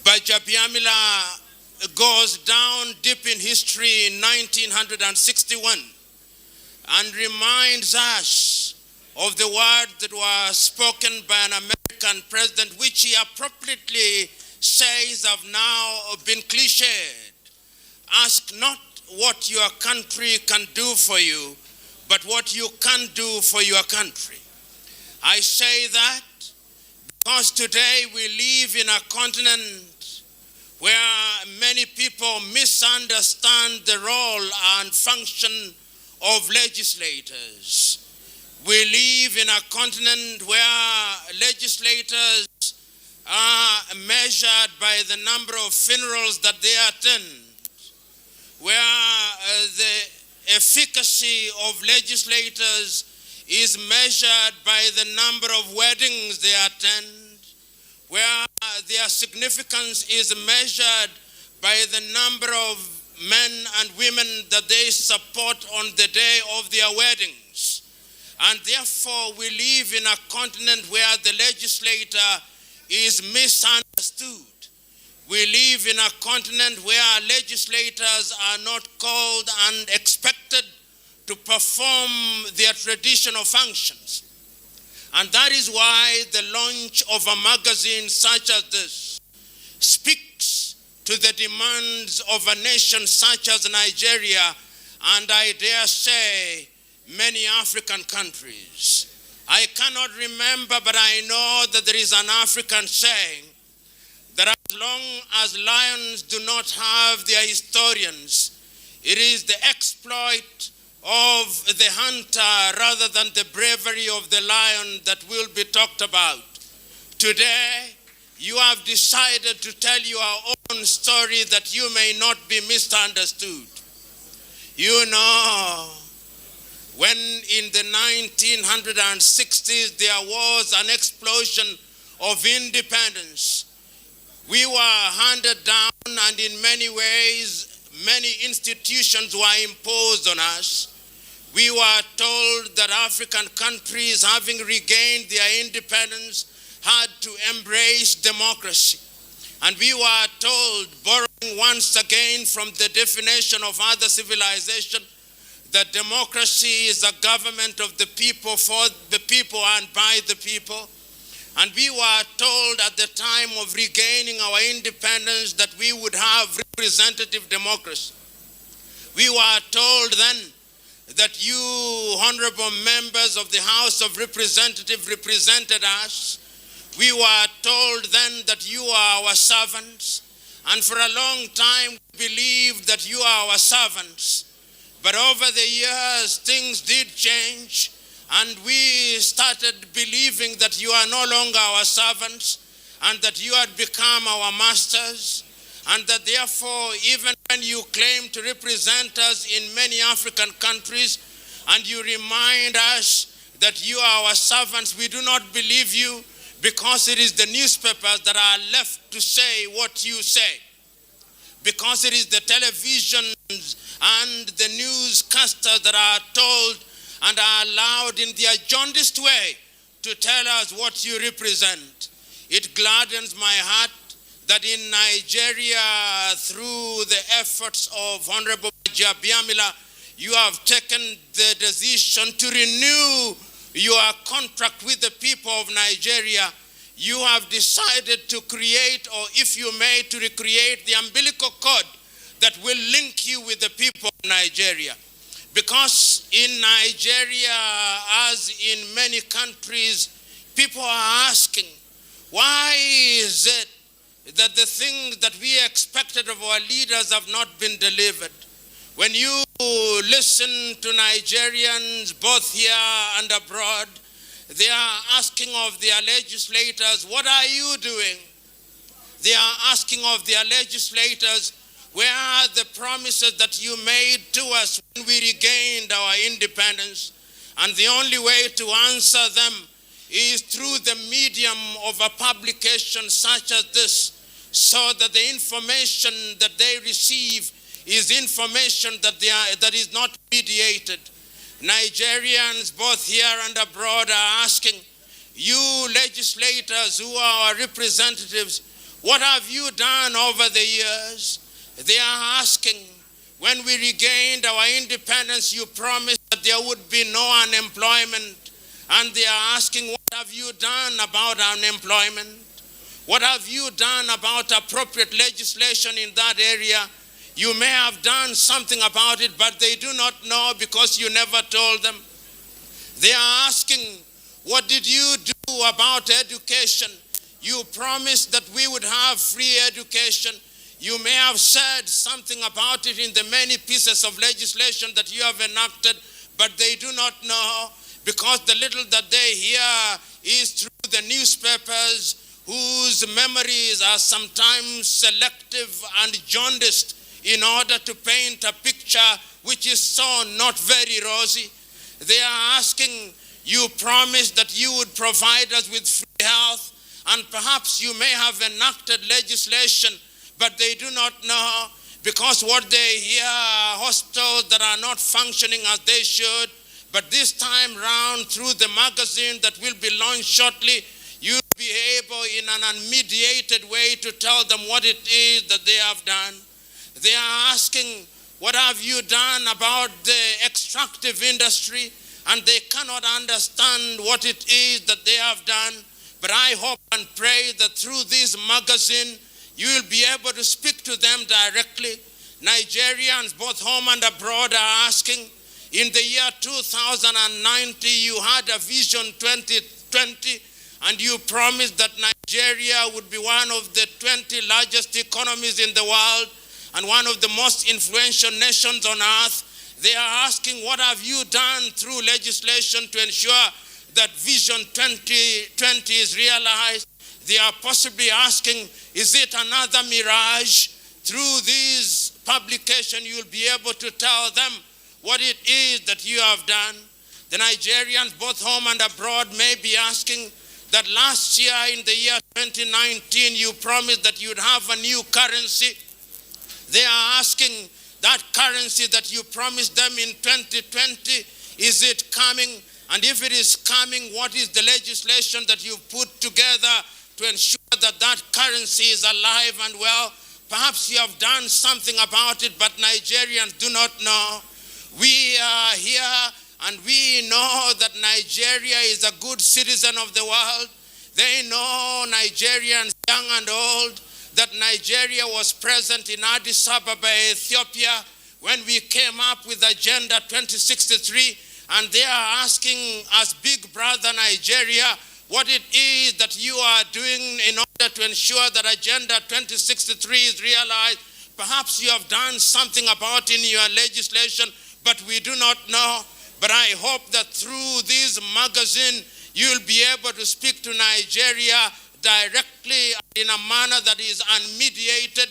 Gbajabiamila goes down deep in history in 1961 and reminds us of the word that was spoken by an American president, which he appropriately says have now been cliched. Ask not what your country can do for you, but what you can do for your country. I say that because today we live in a continent where many people misunderstand the role and function of legislators. We live in a continent where legislators are measured by the number of funerals that they attend, where the efficacy of legislators is measured by the number of weddings they attend, where their significance is measured by the number of men and women that they support on the day of their weddings. And therefore, we live in a continent where the legislator is misunderstood. We live in a continent where legislators are not called and expected to perform their traditional functions. And that is why the launch of a magazine such as this speaks to the demands of a nation such as Nigeria, and I dare say many African countries. I cannot remember, but I know that there is an African saying that as long as lions do not have their historians, It is the exploit of the hunter rather than the bravery of the lion that will be talked about. Today, you have decided to tell your own story that you may not be misunderstood. You know, when in the 1960s there was an explosion of independence, we were handed down, and in many ways, many institutions were imposed on us. We were told that African countries, having regained their independence, had to embrace democracy. And we were told, borrowing once again from the definition of other civilization, that democracy is a government of the people, for the people, and by the people. And we were told at the time of regaining our independence that we would have representative democracy. We were told then that you, honorable members of the House of Representatives, represented us. We were told then that you are our servants. And for a long time, we believed that you are our servants. But over the years, things did change. And we started believing that you are no longer our servants, and that you had become our masters, and that therefore, even when you claim to represent us in many African countries, and you remind us that you are our servants, we do not believe you, because it is the newspapers that are left to say what you say. Because it is the televisions and the newscasters that are told and are allowed in their jaundiced way to tell us what you represent. It gladdens my heart that in Nigeria, through the efforts of Honorable Biamila, you have taken the decision to renew your contract with the people of Nigeria. You have decided to create, or if you may, to recreate the umbilical cord that will link you with the people of Nigeria. Because in Nigeria, as in many countries, people are asking, why is it that the things that we expected of our leaders have not been delivered? When you listen to Nigerians, both here and abroad, they are asking of their legislators, what are you doing? They are asking of their legislators, where are the promises that you made to us when we regained our independence? And the only way to answer them is through the medium of a publication such as this, so that the information that they receive is information that is not mediated. Nigerians, both here and abroad, are asking, you legislators who are our representatives, what have you done over the years? They are asking, when we regained our independence, you promised that there would be no unemployment. And they are asking, what have you done about unemployment? What have you done about appropriate legislation in that area? You may have done something about it, but they do not know because you never told them. They are asking, what did you do about education? You promised that we would have free education. You may have said something about it in the many pieces of legislation that you have enacted, but they do not know, because the little that they hear is through the newspapers, whose memories are sometimes selective and jaundiced in order to paint a picture which is so not very rosy. They are asking, you promised that you would provide us with free health, and perhaps you may have enacted legislation, but they do not know, because what they hear are hospitals that are not functioning as they should. But this time round, through the magazine that will be launched shortly, you'll be able in an unmediated way to tell them what it is that they have done. They are asking, what have you done about the extractive industry? And they cannot understand what it is that they have done. But I hope and pray that through this magazine, you will be able to speak to them directly. Nigerians, both home and abroad, are asking, in the year 2090, you had a vision 2020, and you promised that Nigeria would be one of the 20 largest economies in the world, and one of the most influential nations on earth. They are asking, what have you done through legislation to ensure that Vision 2020 is realized? They are possibly asking, is it another mirage? Through this publication, you'll be able to tell them what it is that you have done. The Nigerians, both home and abroad, may be asking that last year, in the year 2019, you promised that you'd have a new currency. They are asking, that currency that you promised them in 2020, is it coming? And if it is coming, what is the legislation that you've put together to ensure that that currency is alive and well? Perhaps you have done something about it, but Nigerians do not know. We are here and we know that Nigeria is a good citizen of the world. They know, Nigerians, young and old, that Nigeria was present in Addis Ababa, Ethiopia, when we came up with Agenda 2063, and they are asking us, big brother Nigeria, what it is that you are doing in order to ensure that Agenda 2063 is realized. Perhaps you have done something about it in your legislation, but we do not know. But I hope that through this magazine, you'll be able to speak to Nigeria directly in a manner that is unmediated.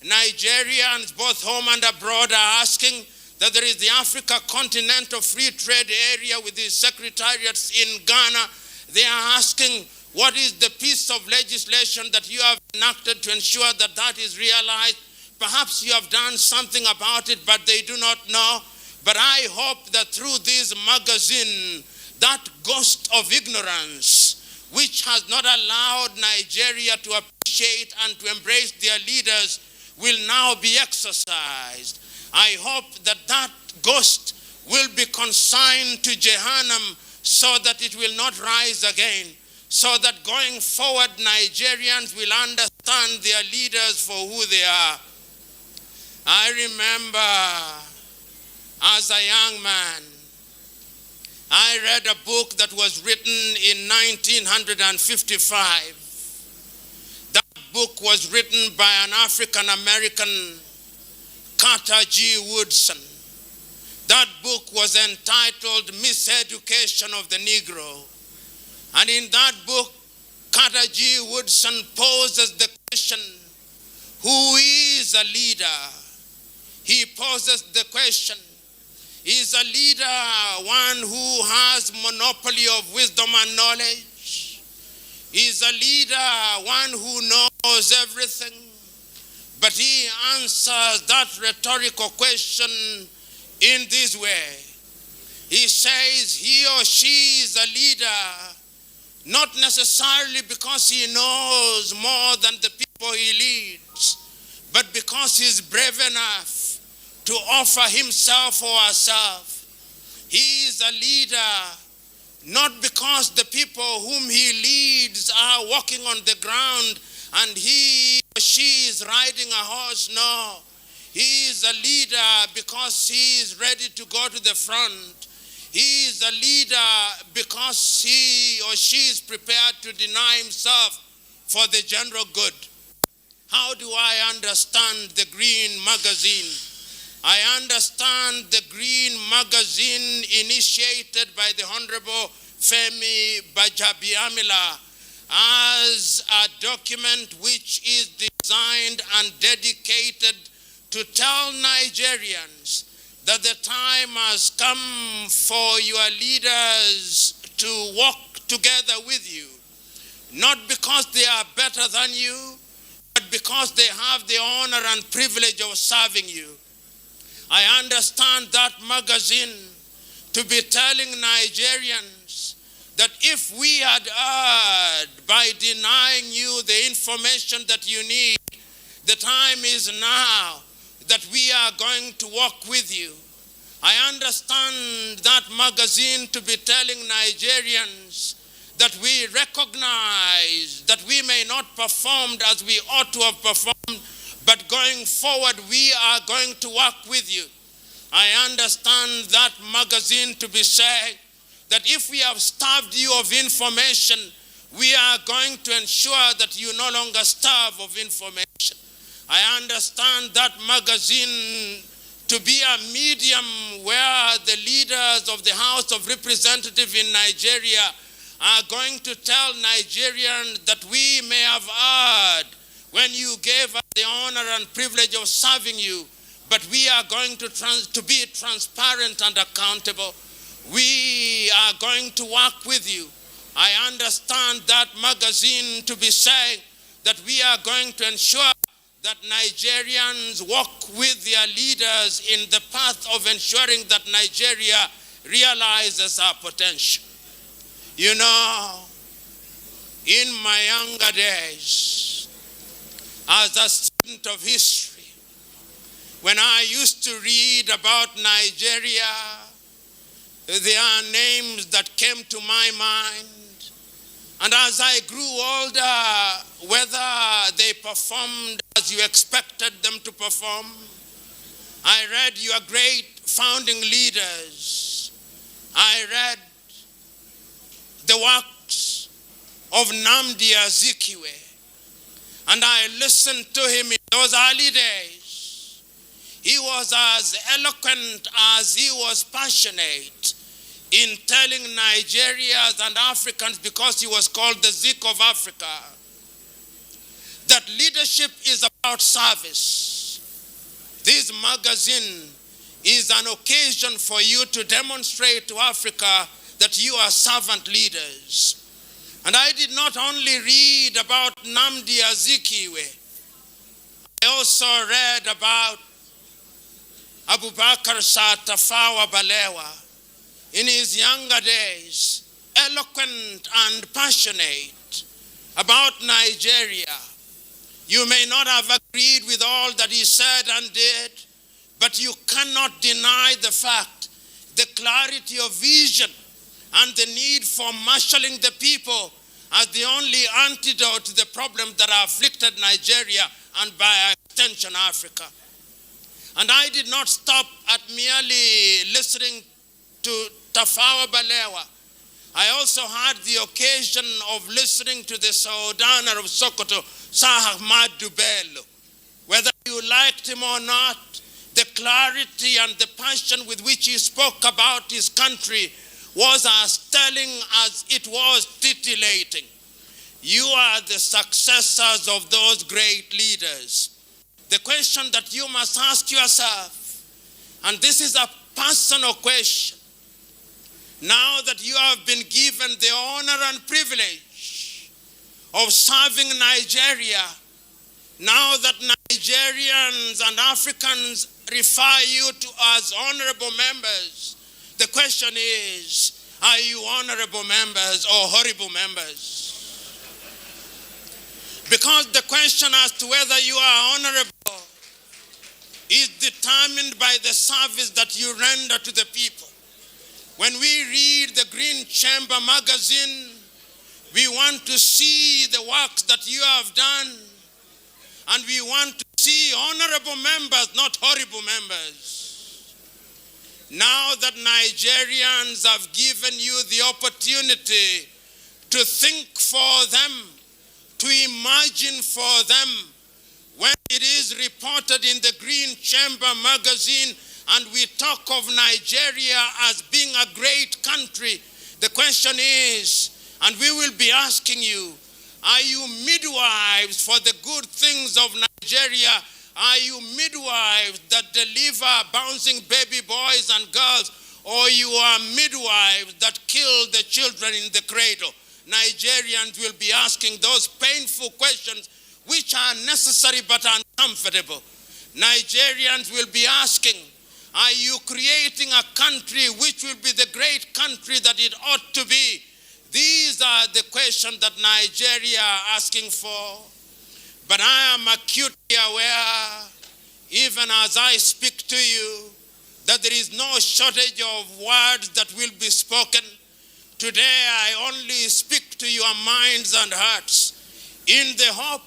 Nigerians, both home and abroad, are asking that there is the Africa Continental Free Trade Area with the secretariats in Ghana. They are asking, what is the piece of legislation that you have enacted to ensure that that is realized? Perhaps you have done something about it, but they do not know. But I hope that through this magazine, that ghost of ignorance, which has not allowed Nigeria to appreciate and to embrace their leaders, will now be exercised. I hope that that ghost will be consigned to Jehannam so that it will not rise again, so that going forward Nigerians will understand their leaders for who they are. I remember as a young man, I read a book that was written in 1955. That book was written by an African-American, Carter G. Woodson. That book was entitled Miseducation of the Negro. And in that book, Carter G. Woodson poses the question, who is a leader? He poses the question, is a leader one who has monopoly of wisdom and knowledge? Is a leader one who knows everything? But he answers that rhetorical question in this way. He says he or she is a leader, not necessarily because he knows more than the people he leads, but because he's brave enough to offer himself or herself. He is a leader not because the people whom he leads are walking on the ground and he or she is riding a horse. No, he is a leader because he is ready to go to the front. He is a leader because he or she is prepared to deny himself for the general good. How do I understand the Green Magazine? I understand the Green Magazine initiated by the Honorable Femi Gbajabiamila as a document which is designed and dedicated to tell Nigerians that the time has come for your leaders to walk together with you, not because they are better than you, but because they have the honor and privilege of serving you. I understand that magazine to be telling Nigerians that if we had erred by denying you the information that you need, the time is now that we are going to walk with you. I understand that magazine to be telling Nigerians that we recognize that we may not perform as we ought to have performed, but going forward, we are going to work with you. I understand that magazine to be saying that if we have starved you of information, we are going to ensure that you no longer starve of information. I understand that magazine to be a medium where the leaders of the House of Representatives in Nigeria are going to tell Nigerians that we may have heard when you gave us the honor and privilege of serving you, but we are going to be transparent and accountable. We are going to work with you. I understand that magazine to be saying that we are going to ensure that Nigerians walk with their leaders in the path of ensuring that Nigeria realizes our potential. You know, in my younger days, as a student of history, when I used to read about Nigeria, there are names that came to my mind. And as I grew older, whether they performed as you expected them to perform, I read your great founding leaders. I read the works of Nnamdi Azikiwe, and I listened to him in those early days. He was as eloquent as he was passionate in telling Nigerians and Africans, because he was called the Zik of Africa, that leadership is about service. This magazine is an occasion for you to demonstrate to Africa that you are servant leaders. And I did not only read about Nnamdi Azikiwe, I also read about Abubakar Shah Tafawa Balewa. In his younger days, eloquent and passionate about Nigeria. You may not have agreed with all that he said and did, but you cannot deny the fact, the clarity of vision and the need for marshalling the people as the only antidote to the problems that have afflicted Nigeria and by extension Africa. And I did not stop at merely listening to Tafawa Balewa. I also had the occasion of listening to the Sultan of Sokoto, Sir Ahmadu Bello. Whether you liked him or not, the clarity and the passion with which he spoke about his country was as telling as it was titillating. You are the successors of those great leaders. The question that you must ask yourself, and this is a personal question, now that you have been given the honor and privilege of serving Nigeria, now that Nigerians and Africans refer you to as honorable members, the question is, are you honorable members or horrible members? Because the question as to whether you are honorable is determined by the service that you render to the people. When we read the Green Chamber magazine, we want to see the works that you have done, and we want to see honorable members, not horrible members. Now that Nigerians have given you the opportunity to think for them, to imagine for them, when it is reported in the Green Chamber magazine and we talk of Nigeria as being a great country, the question is, and we will be asking you, are you midwives for the good things of Nigeria? Are you midwives that deliver bouncing baby boys and girls, or you are midwives that kill the children in the cradle? Nigerians will be asking those painful questions which are necessary but uncomfortable. Nigerians will be asking, are you creating a country which will be the great country that it ought to be? These are the questions that Nigeria are asking for. But I am acutely aware, even as I speak to you, that there is no shortage of words that will be spoken. Today I only speak to your minds and hearts in the hope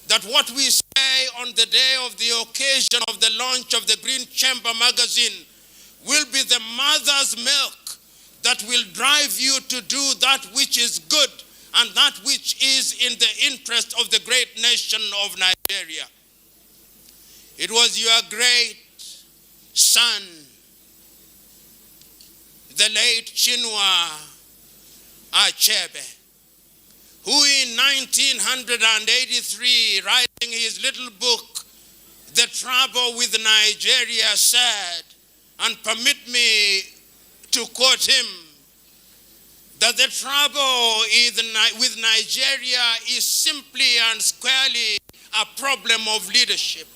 that what we say on the day of the occasion of the launch of the Green Chamber magazine will be the mother's milk that will drive you to do that which is good and that which is in the interest of the great nation of Nigeria. It was your great son, the late Chinua Achebe, who in 1983, writing his little book, The Trouble with Nigeria, said, and permit me to quote him, that the trouble with Nigeria is simply and squarely a problem of leadership.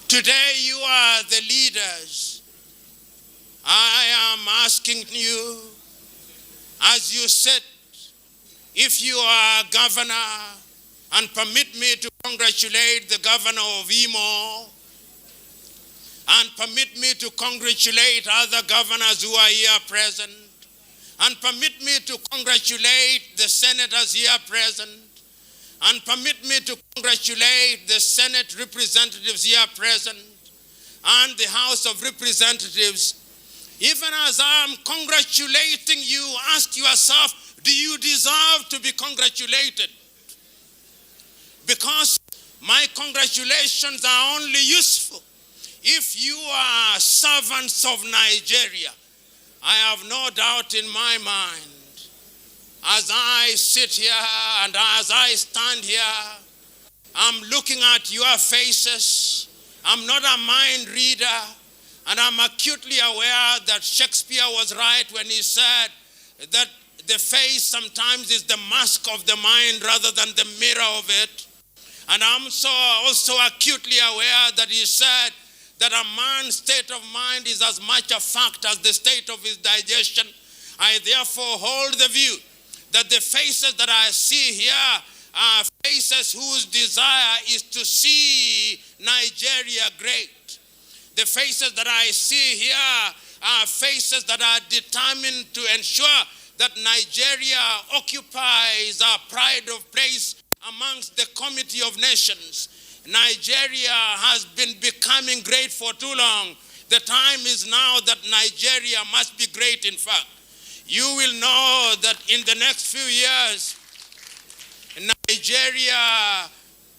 Today you are the leaders. I am asking you, as you sit, if you are governor, and permit me to congratulate the governor of Imo, and permit me to congratulate other governors who are here present, and permit me to congratulate the senators here present, and permit me to congratulate the Senate representatives here present, and the House of Representatives. Even as I'm congratulating you, ask yourself, do you deserve to be congratulated? Because my congratulations are only useful if you are servants of Nigeria. I have no doubt in my mind, as I sit here and as I stand here, I'm looking at your faces. I'm not a mind reader, and I'm acutely aware that Shakespeare was right when he said that the face sometimes is the mask of the mind rather than the mirror of it. And I'm also acutely aware that he said that a man's state of mind is as much a fact as the state of his digestion. I therefore hold the view that the faces that I see here are faces whose desire is to see Nigeria great. The faces that I see here are faces that are determined to ensure that Nigeria occupies a pride of place amongst the Committee of Nations. Nigeria has been becoming great for too long. The time is now that Nigeria must be great, in fact. You will know that in the next few years, Nigeria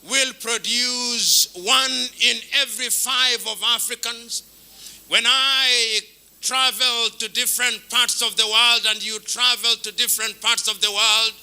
will produce 1 in every 5 of Africans. When I travel to different parts of the world and you travel to different parts of the world,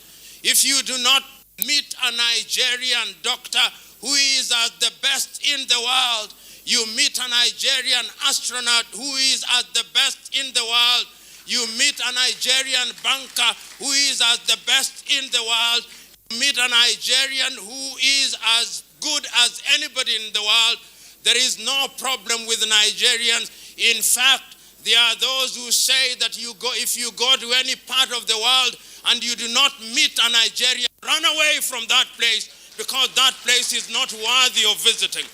if you do not meet a Nigerian doctor who is at the best in the world, you meet a Nigerian astronaut who is at the best in the world, you meet a Nigerian banker who is at the best in the world, you meet a Nigerian who is as good as anybody in the world, there is no problem with Nigerians. In fact, there are those who say that if you go to any part of the world and you do not meet a Nigerian, run away from that place, because that place is not worthy of visiting.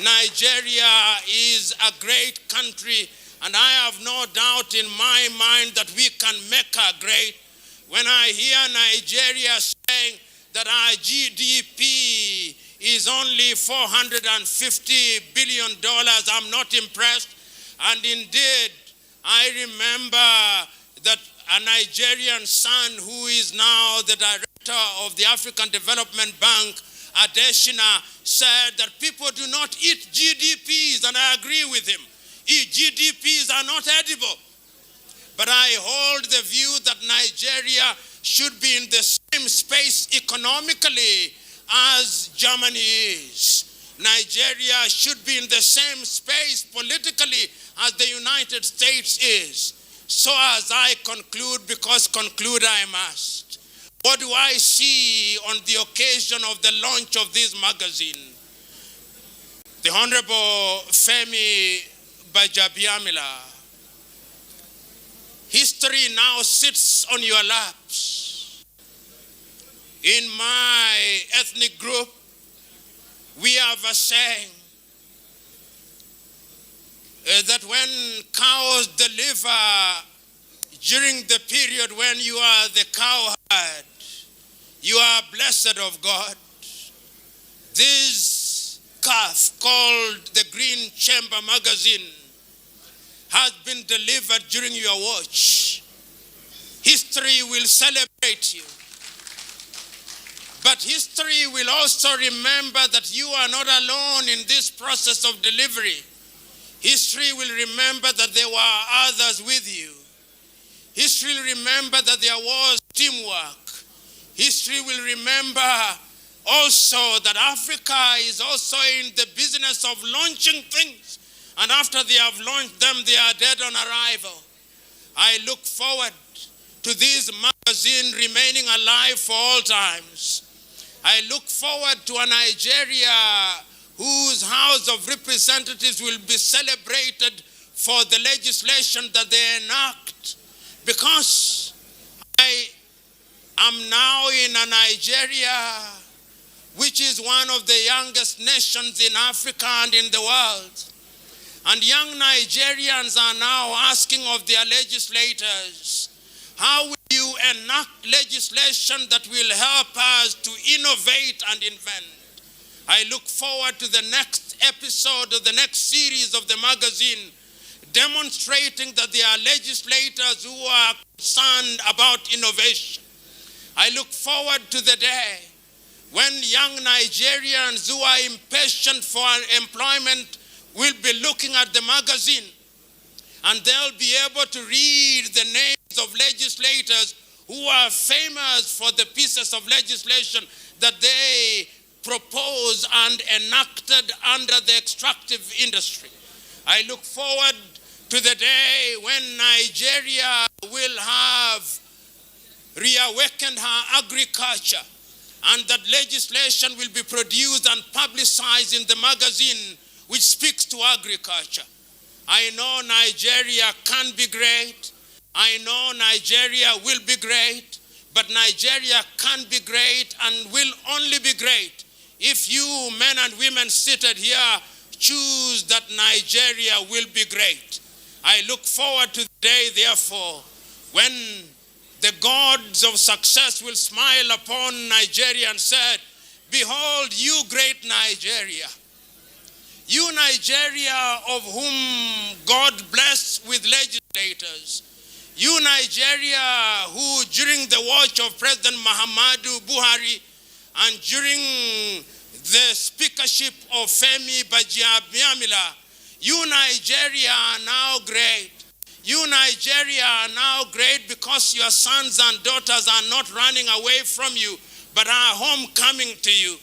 Nigeria is a great country, and I have no doubt in my mind that we can make her great. When I hear Nigeria saying that our GDP is only $450 billion, I'm not impressed. And indeed, I remember that a Nigerian son who is now the director of the African Development Bank, Adesina, said that people do not eat GDPs, and I agree with him. GDPs are not edible. But I hold the view that Nigeria should be in the same space economically as Germany is. Nigeria should be in the same space politically as the United States is. So as I conclude, because conclude I must, what do I see on the occasion of the launch of this magazine? The Honorable Femi Gbajabiamila. History now sits on your laps. In my ethnic group, we have a saying that when cows deliver during the period when you are the cow herd, you are blessed of God. This calf called the Green Chamber magazine has been delivered during your watch. History will celebrate you. But history will also remember that you are not alone in this process of delivery. History will remember that there were others with you. History will remember that there was teamwork. History will remember also that Africa is also in the business of launching things. And after they have launched them, they are dead on arrival. I look forward to this magazine remaining alive for all times. I look forward to a Nigeria whose House of Representatives will be celebrated for the legislation that they enact, because I am now in a Nigeria which is one of the youngest nations in Africa and in the world. And young Nigerians are now asking of their legislators, how will you enact legislation that will help us to innovate and invent? I look forward to the next episode of the next series of the magazine, demonstrating that there are legislators who are concerned about innovation. I look forward to the day when young Nigerians who are impatient for employment will be looking at the magazine, and they'll be able to read the names of legislators who are famous for the pieces of legislation that they proposed and enacted under the extractive industry. I look forward to the day when Nigeria will have reawakened her agriculture, and that legislation will be produced and publicized in the magazine which speaks to agriculture. I know Nigeria can be great. I know Nigeria will be great. But Nigeria can be great and will only be great if you men and women seated here choose that Nigeria will be great. I look forward to the day, therefore, when the gods of success will smile upon Nigeria and said, behold, you great Nigeria. You Nigeria of whom God blessed with legislators. You Nigeria who during the watch of President Muhammadu Buhari and during the speakership of Femi Gbajabiamila, you Nigeria are now great. You Nigeria are now great because your sons and daughters are not running away from you, but are home coming to you.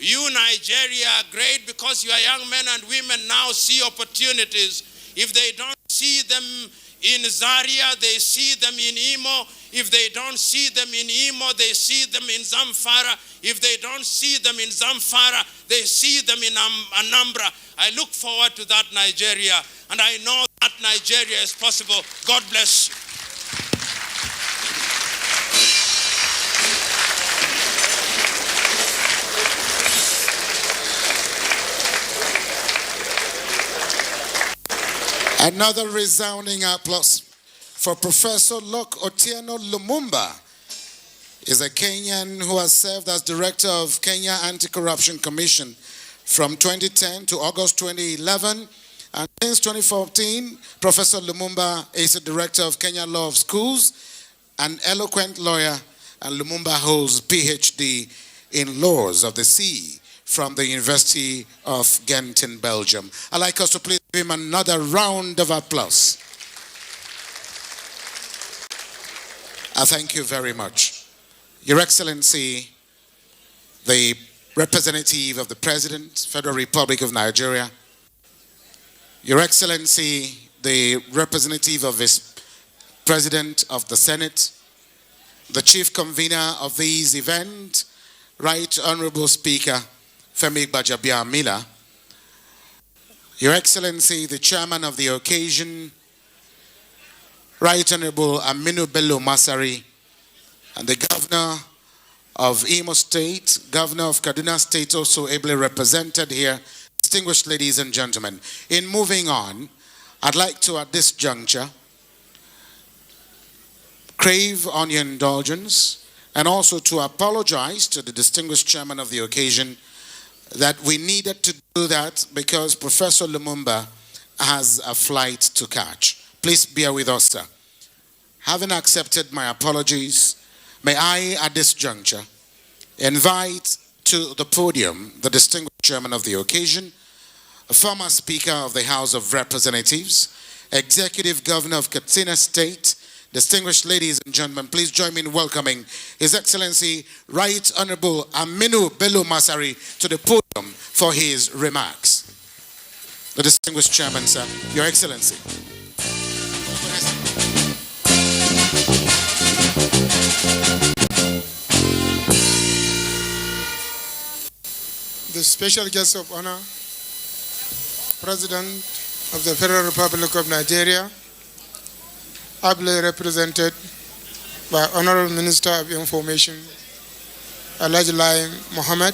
You Nigeria are great because your young men and women now see opportunities. If they don't see them in Zaria, they see them in Imo. If they don't see them in Imo, they see them in Zamfara. If they don't see them in Zamfara, they see them in Anambra. I look forward to that Nigeria, and I know that Nigeria is possible. God bless you. Another resounding applause for Professor Luck Otieno Lumumba. Is a Kenyan who has served as director of Kenya Anti-Corruption Commission from 2010 to August 2011. And since 2014, Professor Lumumba is the director of Kenya Law of Schools, an eloquent lawyer, and Lumumba holds PhD in Laws of the Sea from the University of Ghent in Belgium. I'd like us to please give him another round of applause. I thank you very much. Your Excellency, the representative of the President, Federal Republic of Nigeria, Your Excellency, the representative of his President of the Senate, the chief convener of this event, Right Honorable Speaker Femi Gbajabiamila, Your Excellency, the chairman of the occasion, Right Honorable Aminu Bello Masari, and the governor of Imo State, governor of Kaduna State, also ably represented here, distinguished ladies and gentlemen. In moving on, I'd like to, at this juncture, crave on your indulgence and also to apologize to the distinguished chairman of the occasion that we needed to do that because Professor Lumumba has a flight to catch. Please bear with us, sir. Having accepted my apologies, may I, at this juncture, invite to the podium the distinguished chairman of the occasion, former Speaker of the House of Representatives, Executive Governor of Katsina State. Distinguished ladies and gentlemen, please join me in welcoming His Excellency Right Honorable Aminu Bello Masari to the podium for his remarks. The distinguished chairman, sir, Your Excellency. The special guest of honor, President of the Federal Republic of Nigeria, ably represented by Honorable Minister of Information, Alhaji Lai Mohammed,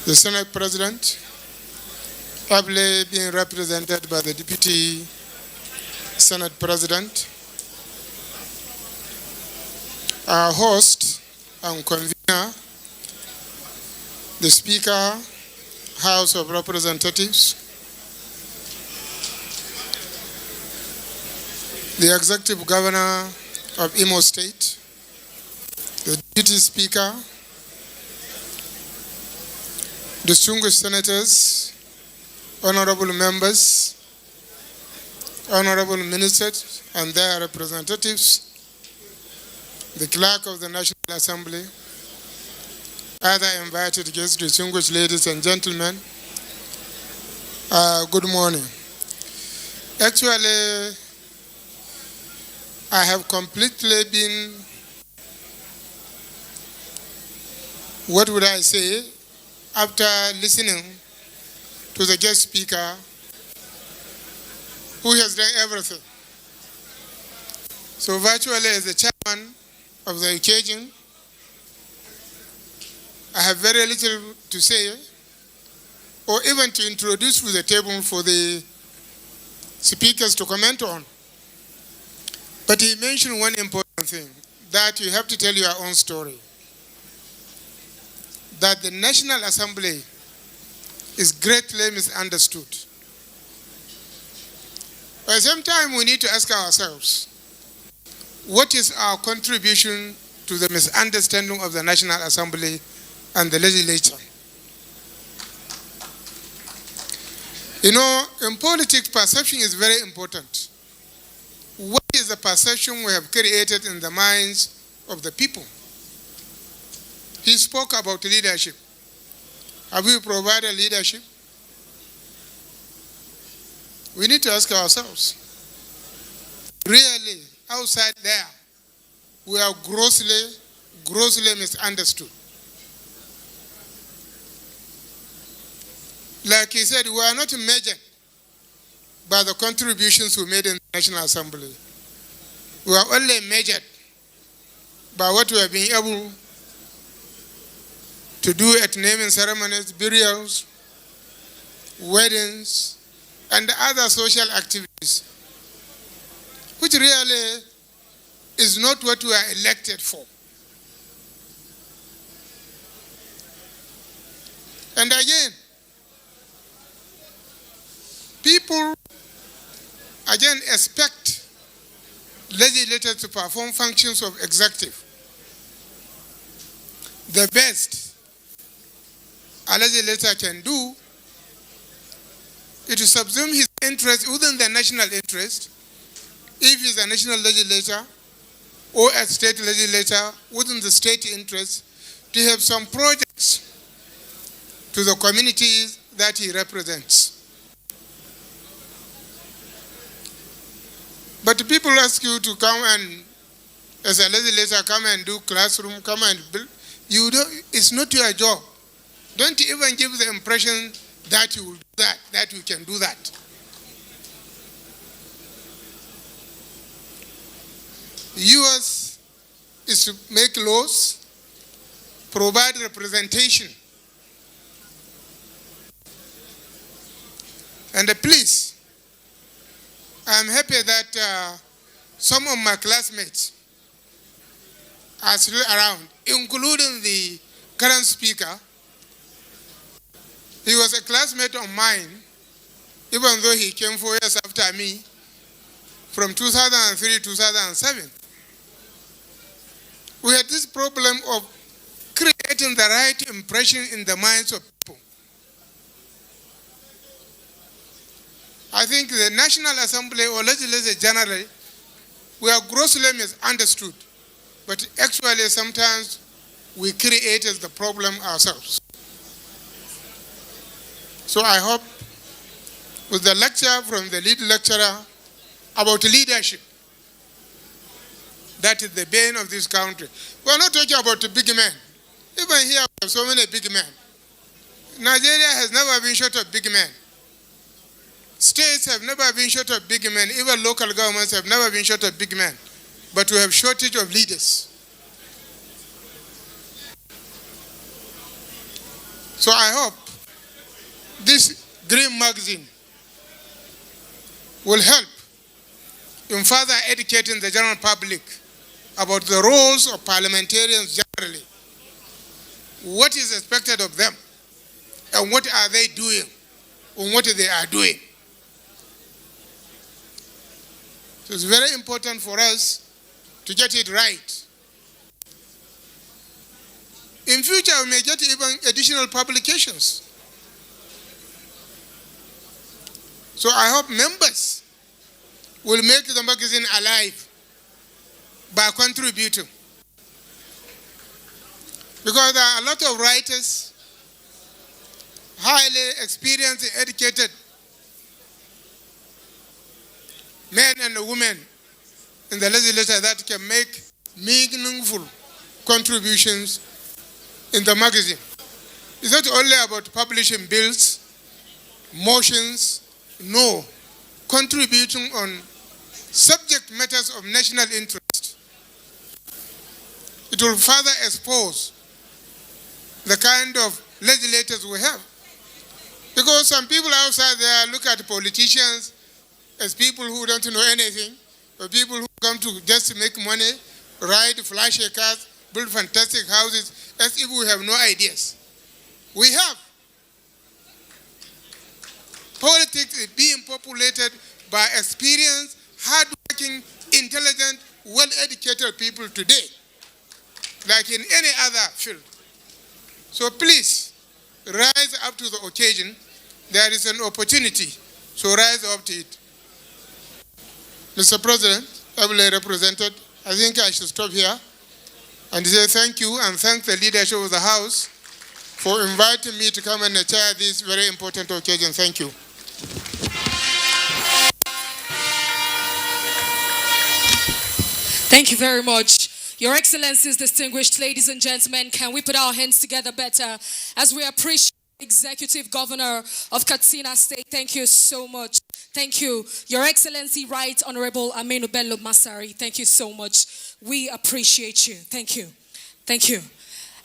the Senate President, ably being represented by the Deputy Senate President, our host and convener, the Speaker, House of Representatives, the Executive Governor of Imo State, the Deputy Speaker, distinguished senators, honorable members, honorable ministers and their representatives, the Clerk of the National Assembly, other invited guests, distinguished ladies and gentlemen, good morning. Actually, I have completely been, what would I say, after listening to the guest speaker who has done everything. So virtually as the chairman of the occasion, I have very little to say or even to introduce to the table for the speakers to comment on. But he mentioned one important thing, that you have to tell your own story. That the National Assembly is greatly misunderstood. At the same time, we need to ask ourselves, what is our contribution to the misunderstanding of the National Assembly and the legislature? You know, in politics, perception is very important. What is the perception we have created in the minds of the people? He spoke about leadership. Have we provided leadership? We need to ask ourselves, really, outside there, we are grossly misunderstood. Like he said, we are not measured by the contributions we made in the National Assembly. We are only measured by what we have been able to do at naming ceremonies, burials, weddings, and other social activities, which really is not what we are elected for. And again, people again expect legislators to perform functions of executive. The best a legislator can do is to subsume his interest within the national interest, if he's a national legislator, or a state legislator within the state interest, to have some projects to the communities that he represents. But people ask you to come and, as a legislator, come and do classroom, come and build. You don't, it's not your job. Don't even give the impression that you will do that, that you can do that. Yours is to make laws, provide representation. And please, I'm happy that some of my classmates are still around, including the current speaker. He was a classmate of mine, even though he came 4 years after me, from 2003 to 2007. We had this problem of creating the right impression in the minds of people. I think the National Assembly or legislature generally, we are grossly misunderstood, but actually sometimes we created the problem ourselves. So I hope with the lecture from the lead lecturer about leadership, that is the bane of this country. We are not talking about the big men. Even here we have so many big men. Nigeria has never been short of big men. States have never been short of big men. Even local governments have never been short of big men. But we have shortage of leaders. So I hope this green magazine will help in further educating the general public about the roles of parliamentarians generally. What is expected of them and what are they doing and what they are doing. So it's very important for us to get it right. In future, we may get even additional publications. So I hope members will make the magazine alive by contributing. Because there are a lot of writers, highly experienced and educated men and women in the legislature that can make meaningful contributions in the magazine. It's not only about publishing bills, motions, no, contributing on subject matters of national interest. It will further expose the kind of legislators we have. Because some people outside there look at politicians as people who don't know anything, or people who come to just make money, ride flashy cars, build fantastic houses, as if we have no ideas. We have. Politics is being populated by experienced, hardworking, intelligent, well-educated people today, like in any other field. So please, rise up to the occasion. There is an opportunity, so rise up to it. Mr. President, ably represented, I think I should stop here and say thank you and thank the leadership of the House for inviting me to come and chair this very important occasion. Thank you. Thank you very much. Your Excellencies, distinguished ladies and gentlemen, can we put our hands together better as we appreciate Executive Governor of Katsina State. Thank you so much. Thank you. Your Excellency, Right Honorable Aminu Bello Masari. Thank you so much. We appreciate you. Thank you. Thank you.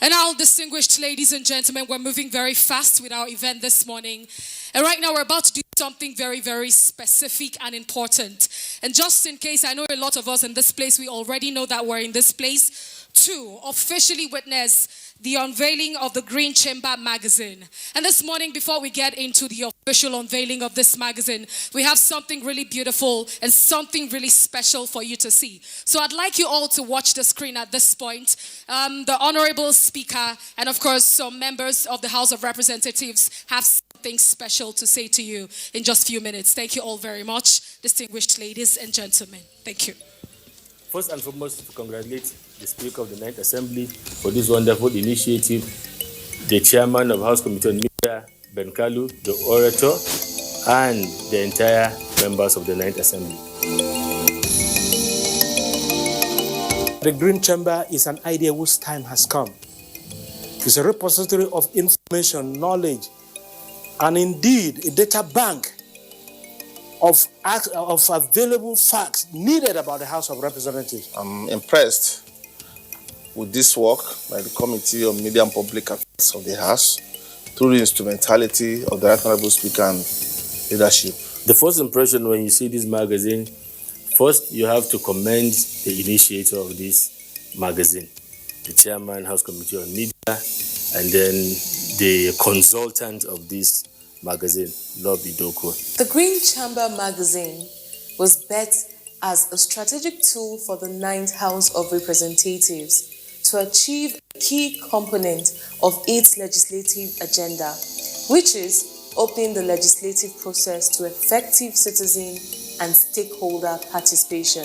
And now, distinguished ladies and gentlemen, we're moving very fast with our event this morning. And right now, we're about to do something very, very specific and important. And just in case, I know a lot of us in this place, we already know that we're in this place to officially witness the unveiling of the Green Chamber magazine. And this morning, before we get into the official unveiling of this magazine, we have something really beautiful and something really special for you to see. So I'd like you all to watch the screen at this point. The Honorable Speaker and, of course, some members of the House of Representatives have something special to say to you in just a few minutes. Thank you all very much, distinguished ladies and gentlemen. Thank you. First and foremost, to congratulate the Speaker of the Ninth Assembly for this wonderful initiative, the Chairman of House Committee on Media, Ben Kalu, the Orator, and the entire members of the Ninth Assembly. The Green Chamber is an idea whose time has come. It's a repository of information, knowledge, and indeed a data bank of available facts needed about the House of Representatives. I'm impressed with this work by the Committee on Media and Public Affairs of the House through the instrumentality of the Right Honorable Speaker and leadership. The first impression when you see this magazine, first you have to commend the initiator of this magazine, the Chairman, House Committee on Media, and then the consultant of this magazine, Lobby Doko. The Green Chamber magazine was birthed as a strategic tool for the 9th House of Representatives to achieve a key component of its legislative agenda, which is opening the legislative process to effective citizen and stakeholder participation,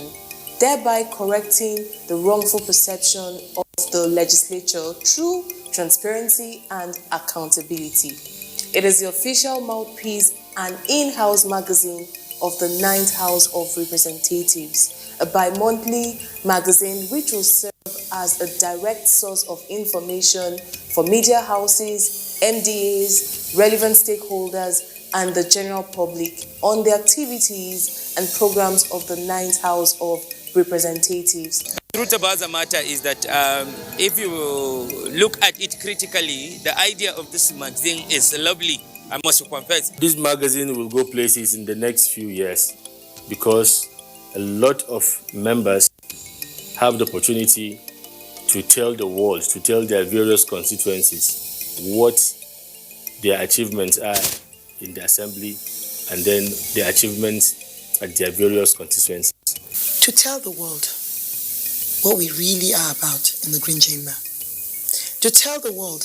thereby correcting the wrongful perception of the legislature through transparency and accountability. It is the official mouthpiece and in-house magazine of the 9th House of Representatives, a bi-monthly magazine which will serve as a direct source of information for media houses, MDAs, relevant stakeholders, and the general public on the activities and programs of the 9th House of Representatives. The truth about the matter is that if you look at it critically, the idea of this magazine is lovely, I must confess. This magazine will go places in the next few years because a lot of members have the opportunity to tell the world, to tell their various constituencies what their achievements are in the assembly and then their achievements at their various constituencies. To tell the world what we really are about in the Green Chamber. To tell the world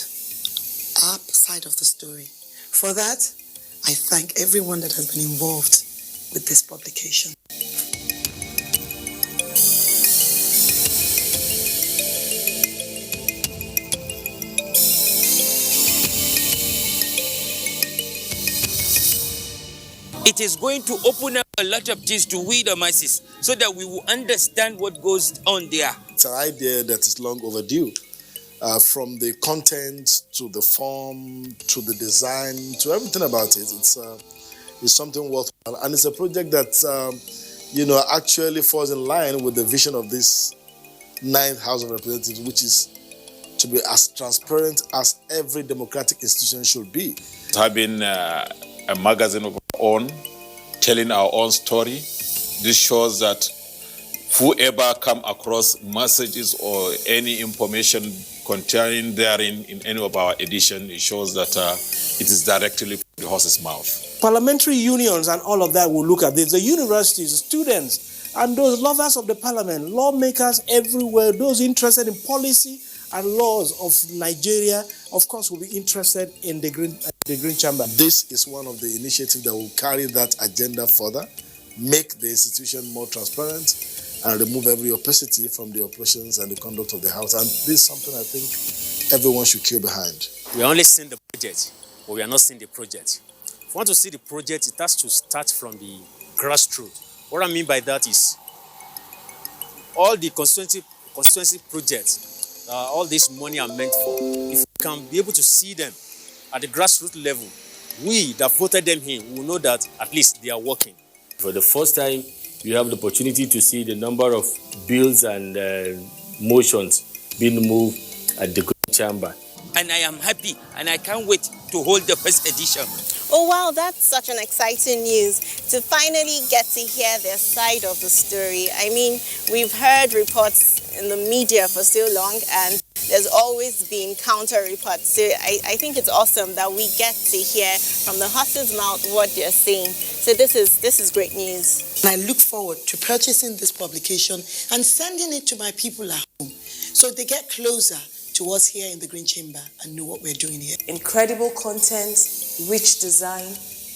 our side of the story. For that, I thank everyone that has been involved with this publication. It is going to open up a lot of things to we the masses so that we will understand what goes on there. It's an idea that is long overdue. From the content to the form to the design to everything about it, it's something worthwhile, and it's a project that actually falls in line with the vision of this 9th House of Representatives, which is to be as transparent as every democratic institution should be. Having a magazine of our own, telling our own story, this shows that whoever come across messages or any information contained therein in any of our edition, it shows that it is directly from the horse's mouth. Parliamentary unions and all of that will look at this. The universities, students, and those lovers of the parliament, lawmakers everywhere, those interested in policy and laws of Nigeria, of course, will be interested in the Green Chamber. This is one of the initiatives that will carry that agenda further, make the institution more transparent, and remove every opacity from the operations and the conduct of the House. And this is something I think everyone should queue behind. We are only seeing the budget, but we are not seeing the project. If you want to see the project, it has to start from the grassroots. What I mean by that is all the constituency projects, all this money are meant for. If we can be able to see them at the grassroots level, we that voted them in will know that at least they are working. For the first time, you have the opportunity to see the number of bills and motions being moved at the Green Chamber. And I am happy and I can't wait to hold the first edition. Oh wow, that's such an exciting news to finally get to hear their side of the story. I mean, we've heard reports in the media for so long and there's always been counter reports. So I think it's awesome that we get to hear from the horse's mouth what they're saying. So this is great news. And I look forward to purchasing this publication and sending it to my people at home so they get closer to us here in the Green Chamber and know what we're doing here. Incredible content, rich design.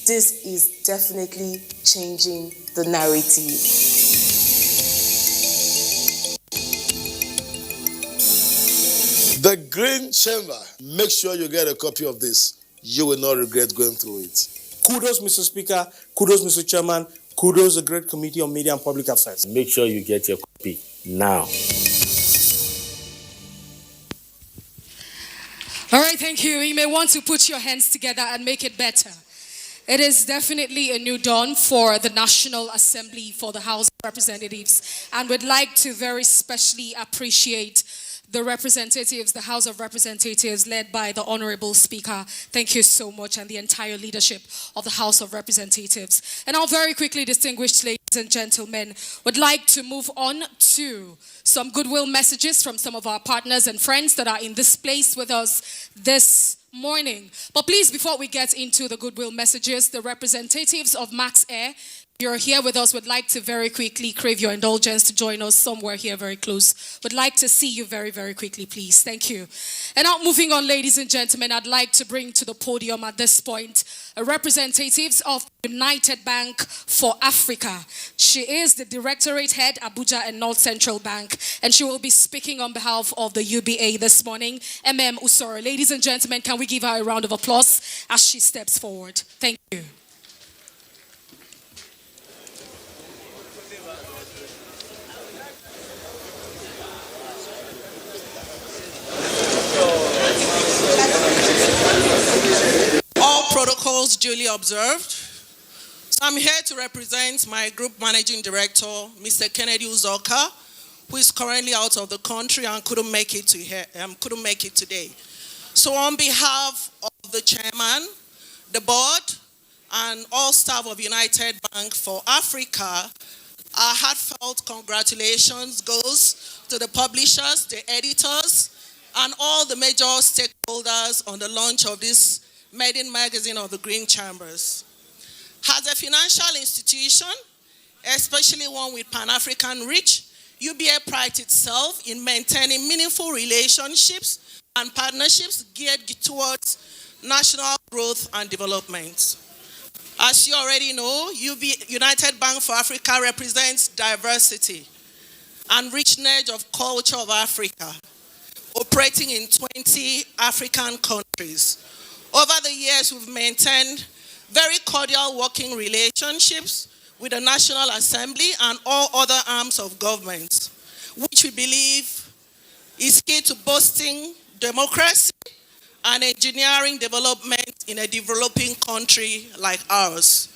This is definitely changing the narrative. The Green Chamber. Make sure you get a copy of this. You will not regret going through it. Kudos, Mr. Speaker. Kudos, Mr. Chairman. Kudos, the Great Committee on Media and Public Affairs. Make sure you get your copy now. All right, thank you. You may want to put your hands together and make it better. It is definitely a new dawn for the National Assembly, for the House of Representatives, and would like to very specially appreciate the representatives, the House of Representatives led by the Honorable Speaker. Thank you so much, and the entire leadership of the House of Representatives. And now very quickly, distinguished ladies and gentlemen, would like to move on to some goodwill messages from some of our partners and friends that are in this place with us this morning. But please, before we get into the goodwill messages, the representatives of Max Air, You're here with us, would like to very quickly crave your indulgence to join us somewhere here very close. Would like to see you very, very quickly, please. Thank you. And now moving on, ladies and gentlemen, I'd like to bring to the podium at this point representatives of United Bank for Africa. She is the Directorate Head, Abuja and North Central Bank, and she will be speaking on behalf of the UBA this morning. Usoro. Ladies and gentlemen, can we give her a round of applause as she steps forward? Thank you. All protocols duly observed. So I'm here to represent my group managing director, Mr. Kennedy Uzoka, who is currently out of the country and couldn't make it today. So on behalf of the chairman, the board, and all staff of United Bank for Africa, our heartfelt congratulations goes to the publishers, the editors, and all the major stakeholders on the launch of this maiden magazine of the Green Chambers. As a financial institution, especially one with Pan-African reach, UBA prides itself in maintaining meaningful relationships and partnerships geared towards national growth and development. As you already know, United Bank for Africa represents diversity and richness of culture of Africa, operating in 20 African countries. Over the years, we've maintained very cordial working relationships with the National Assembly and all other arms of government, which we believe is key to boosting democracy and engineering development in a developing country like ours.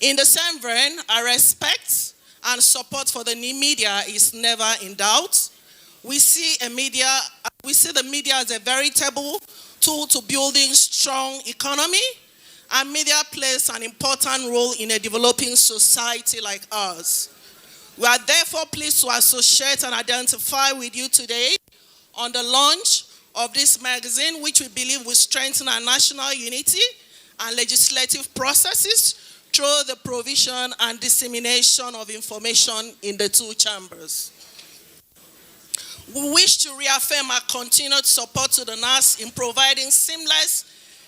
In the same vein, our respect and support for the media is never in doubt. We see the media as a veritable tool to building strong economy, and media plays an important role in a developing society like ours. We are therefore pleased to associate and identify with you today on the launch of this magazine, which we believe will strengthen our national unity and legislative processes through the provision and dissemination of information in the two chambers. We wish to reaffirm our continued support to the NAS in providing seamless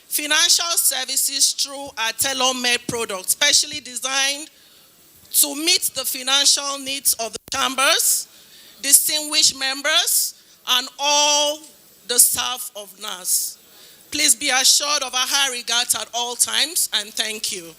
financial services through our tailor-made products, specially designed to meet the financial needs of the chambers, distinguished members, and all the staff of NAS. Please be assured of our high regards at all times, and thank you.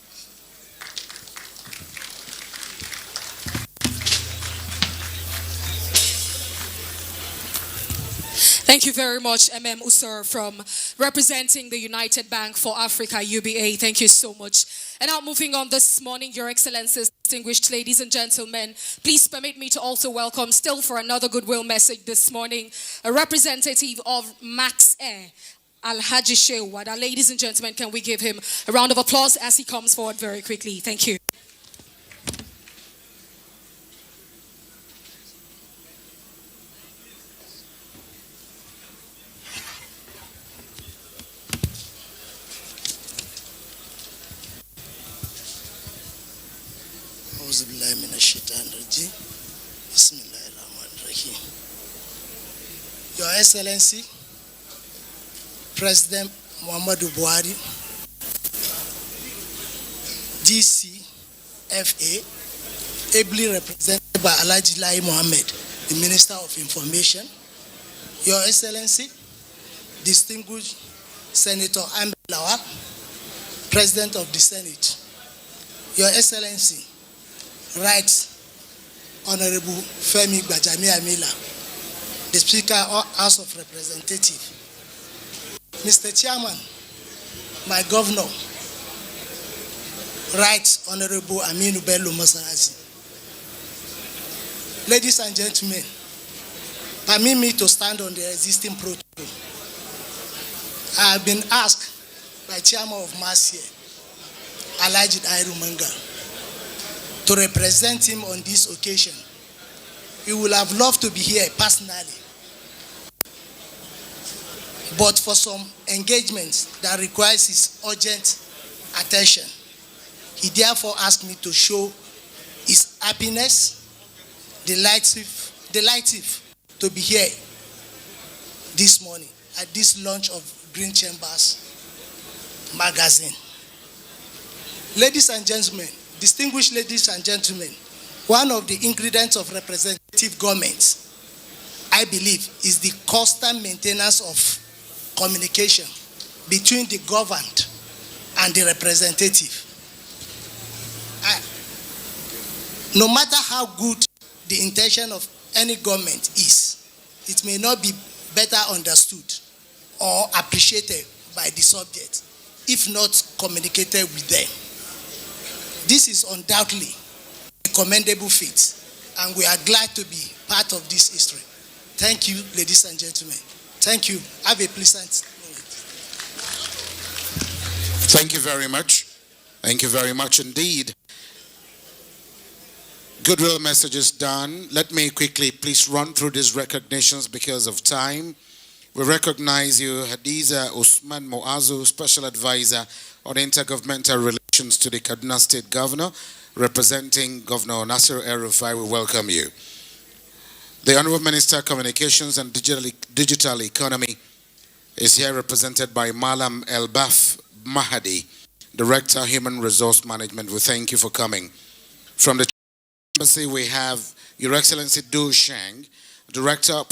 Thank you very much, Usoro, from representing the United Bank for Africa, UBA. Thank you so much. And now moving on this morning, Your Excellencies, distinguished ladies and gentlemen, please permit me to also welcome, still for another goodwill message this morning, a representative of Max Air, Alhaji Shehu Wada. Ladies and gentlemen, can we give him a round of applause as he comes forward very quickly? Thank you. Your Excellency, President Muhammadu Buhari, DCFA, ably represented by Alhaji Lai Mohammed, the Minister of Information, Your Excellency, distinguished Senator Amber Lawal, President of the Senate, Your Excellency, Right Honorable Femi Gbajamiamila, the Speaker of House of Representatives, Mr. Chairman, my Governor, Right Honorable Aminu Bello Masarazi. Ladies and gentlemen, permit me to stand on the existing protocol. I have been asked by Chairman of MASIE, Alhaji Dairu Manga, to represent him on this occasion. He would have loved to be here personally, but for some engagements that requires his urgent attention, He therefore asked me to show his happiness, delighted to be here this morning at this launch of Green Chambers magazine. Ladies and gentlemen, distinguished ladies and gentlemen, one of the ingredients of representative government, I believe, is the constant maintenance of communication between the governed and the representative. No matter how good the intention of any government is, it may not be better understood or appreciated by the subject if not communicated with them. This is undoubtedly a commendable feat, and we are glad to be part of this history. Thank you, ladies and gentlemen. Thank you. Have a pleasant moment. Thank you very much. Thank you very much indeed. Goodwill messages done. Let me quickly please run through these recognitions because of time. We recognize you, Hadiza Usman Moazu, Special Advisor on Intergovernmental Relations to the Kaduna State Governor, representing Governor Nasir El-Rufai. We welcome you. The Honorable Minister, Communications and Digital Economy is here represented by Malam Elbaf Mahadi, Director, Human Resource Management. We thank you for coming. From the Embassy, we have Your Excellency Du Sheng, Director